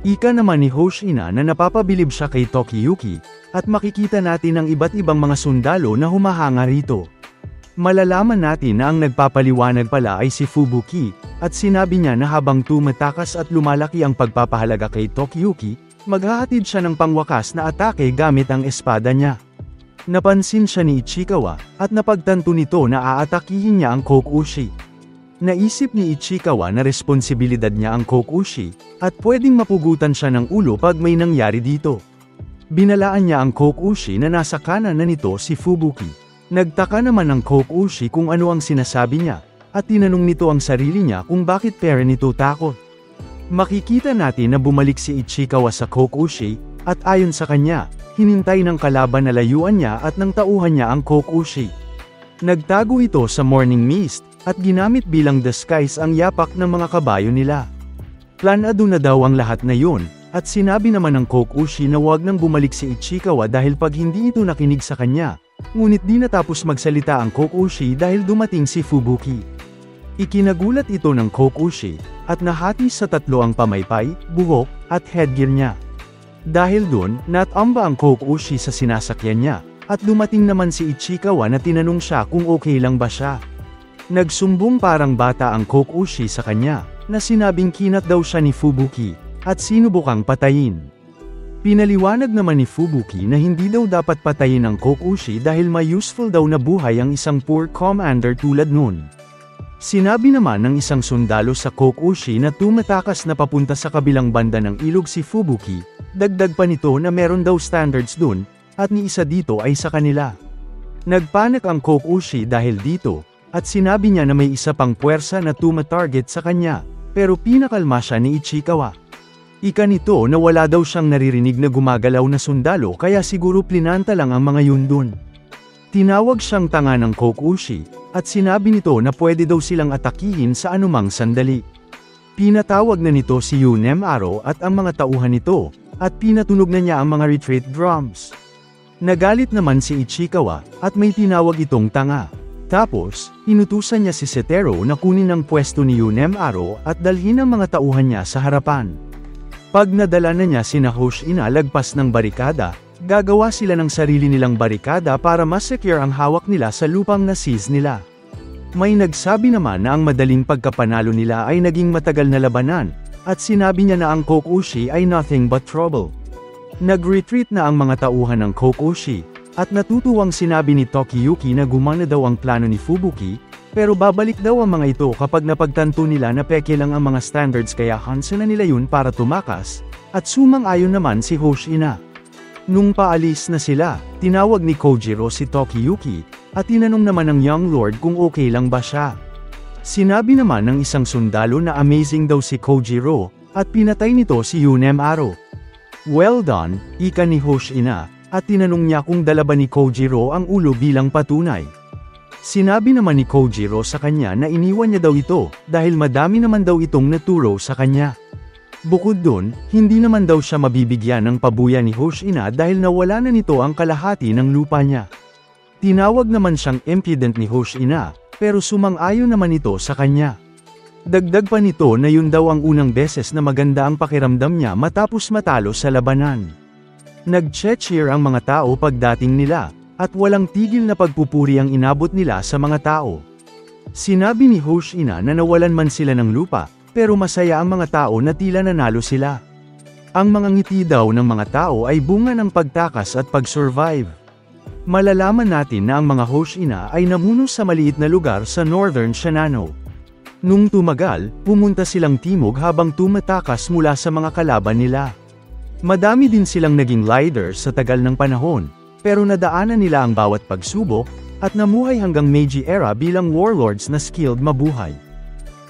Ika naman ni Hoshina na napapabilib siya kay Tokiyuki, at makikita natin ang iba't ibang mga sundalo na humahanga rito. Malalaman natin na ang nagpapaliwanag pala ay si Fubuki, at sinabi niya na habang tumatakas at lumalaki ang pagpapahalaga kay Tokiyuki, maghahatid siya ng pangwakas na atake gamit ang espada niya. Napansin siya ni Ichikawa, at napagtanto nito na aatakihin niya ang Kokushi. Naisip ni Ichikawa na responsibilidad niya ang Kokushi, at pwedeng mapugutan siya ng ulo pag may nangyari dito. Binalaan niya ang Kokushi na nasa kanan na nito si Fubuki. Nagtaka naman ang Kokushi kung ano ang sinasabi niya, at tinanong nito ang sarili niya kung bakit pera nito takot. Makikita natin na bumalik si Ichikawa sa Kokushi, at ayon sa kanya, hinintay ng kalaban na layuan niya at nang tauhan niya ang Kokushi. Nagtago ito sa morning mist, at ginamit bilang disguise ang yapak ng mga kabayo nila. Planado na daw ang lahat na yun, at sinabi naman ng Kokushi na wag nang bumalik si Ichikawa dahil pag hindi ito nakinig sa kanya, ngunit di natapos magsalita ang Kokushi dahil dumating si Fubuki. Ikinagulat ito ng Kokushi, at nahati sa tatlo ang pamaypay, buhok, at headgear niya. Dahil dun, natamba ang Kokushi sa sinasakyan niya, at dumating naman si Ichikawa na tinanong siya kung okay lang ba siya. Nagsumbong parang bata ang Kokushi sa kanya, na sinabing kinat daw siya ni Fubuki, at sinubukang patayin. Pinaliwanag naman ni Fubuki na hindi daw dapat patayin ang Kokushi dahil may useful daw na buhay ang isang poor commander tulad nun. Sinabi naman ng isang sundalo sa Kokushi na tumatakas na papunta sa kabilang banda ng ilog si Fubuki, dagdag pa nito na meron daw standards dun, at ni isa dito ay sa kanila. Nagpanik ang Kokushi dahil dito, at sinabi niya na may isa pang puwersa na tumatarget sa kanya, pero pinakalma siya ni Ichikawa. Ika nito na wala daw siyang naririnig na gumagalaw na sundalo kaya siguro plinanta lang ang mga yun dun. Tinawag siyang tanga ng Kokushi, at sinabi nito na pwede daw silang atakihin sa anumang sandali. Pinatawag na nito si Yunemaro at ang mga tauhan nito, at pinatunog na niya ang mga retreat drums. Nagalit naman si Ichikawa, at may tinawag itong tanga. Tapos, inutusan niya si Setero na kunin ang pwesto ni Yunemaro at dalhin ang mga tauhan niya sa harapan. Pag nadala na niya sina Hoshina lagpas ng barikada, gagawa sila ng sarili nilang barikada para mas secure ang hawak nila sa lupang na-seize nila. May nagsabi naman na ang madaling pagkapanalo nila ay naging matagal na labanan, at sinabi niya na ang Kokushi ay nothing but trouble. Nag-retreat na ang mga tauhan ng Kokushi, at natutuwang sinabi ni Tokiyuki na gumana daw ang plano ni Fubuki, pero babalik daw ang mga ito kapag napagtanto nila na peke lang ang mga standards kaya hansa na nila yun para tumakas, at sumang-ayon naman si Hoshina. Nung paalis na sila, tinawag ni Kojiro si Tokiyuki, at tinanong naman ng Young Lord kung okay lang ba siya. Sinabi naman ng isang sundalo na amazing daw si Kojiro, at pinatay nito si Yunemaro. Well done, ika ni Hoshina, at tinanong niya kung dala ba ni Kojiro ang ulo bilang patunay. Sinabi naman ni Kojiro sa kanya na iniwan niya daw ito, dahil madami naman daw itong naturo sa kanya. Bukod dun, hindi naman daw siya mabibigyan ng pabuya ni Hoshina dahil nawala na nito ang kalahati ng lupa niya. Tinawag naman siyang impudent ni Hoshina, pero sumang-ayon naman ito sa kanya. Dagdag pa nito na yun daw ang unang beses na maganda ang pakiramdam niya matapos matalo sa labanan. Nag-cheer ang mga tao pagdating nila, at walang tigil na pagpupuri ang inabot nila sa mga tao. Sinabi ni Hoshina na nawalan man sila ng lupa, pero masaya ang mga tao na tila nanalo sila. Ang mga ngiti daw ng mga tao ay bunga ng pagtakas at pag-survive. Malalaman natin na ang mga Hoshina ay namuno sa maliit na lugar sa Northern Shinano. Nung tumagal, pumunta silang timog habang tumatakas mula sa mga kalaban nila. Madami din silang naging leaders sa tagal ng panahon, pero nadaanan nila ang bawat pagsubok, at namuhay hanggang Meiji era bilang warlords na skilled mabuhay.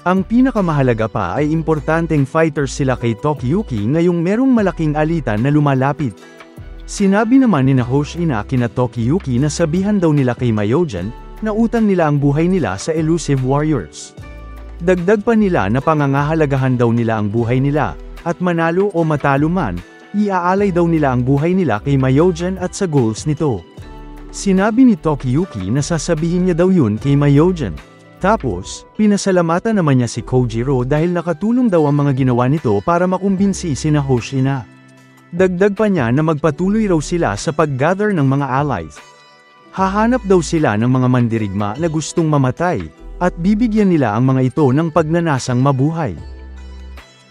Ang pinakamahalaga pa ay importanteng fighters sila kay Tokiyuki ngayong merong malaking alitan na lumalapit. Sinabi naman ni Hoshina kina Tokiyuki na sabihan daw nila kay Myojin, na utang nila ang buhay nila sa elusive warriors. Dagdag pa nila na pangangahalagahan daw nila ang buhay nila, at manalo o matalo man, iaalay daw nila ang buhay nila kay Myojin at sa goals nito. Sinabi ni Tokiyuki na sasabihin niya daw yun kay Myojin. Tapos, pinasalamatan naman niya si Kojiro dahil nakatulong daw ang mga ginawa nito para makumbinsi sina Hoshina. Dagdag pa niya na magpatuloy raw sila sa pag-gather ng mga allies. Hahanap daw sila ng mga mandirigma na gustong mamatay, at bibigyan nila ang mga ito ng pagnanasang mabuhay.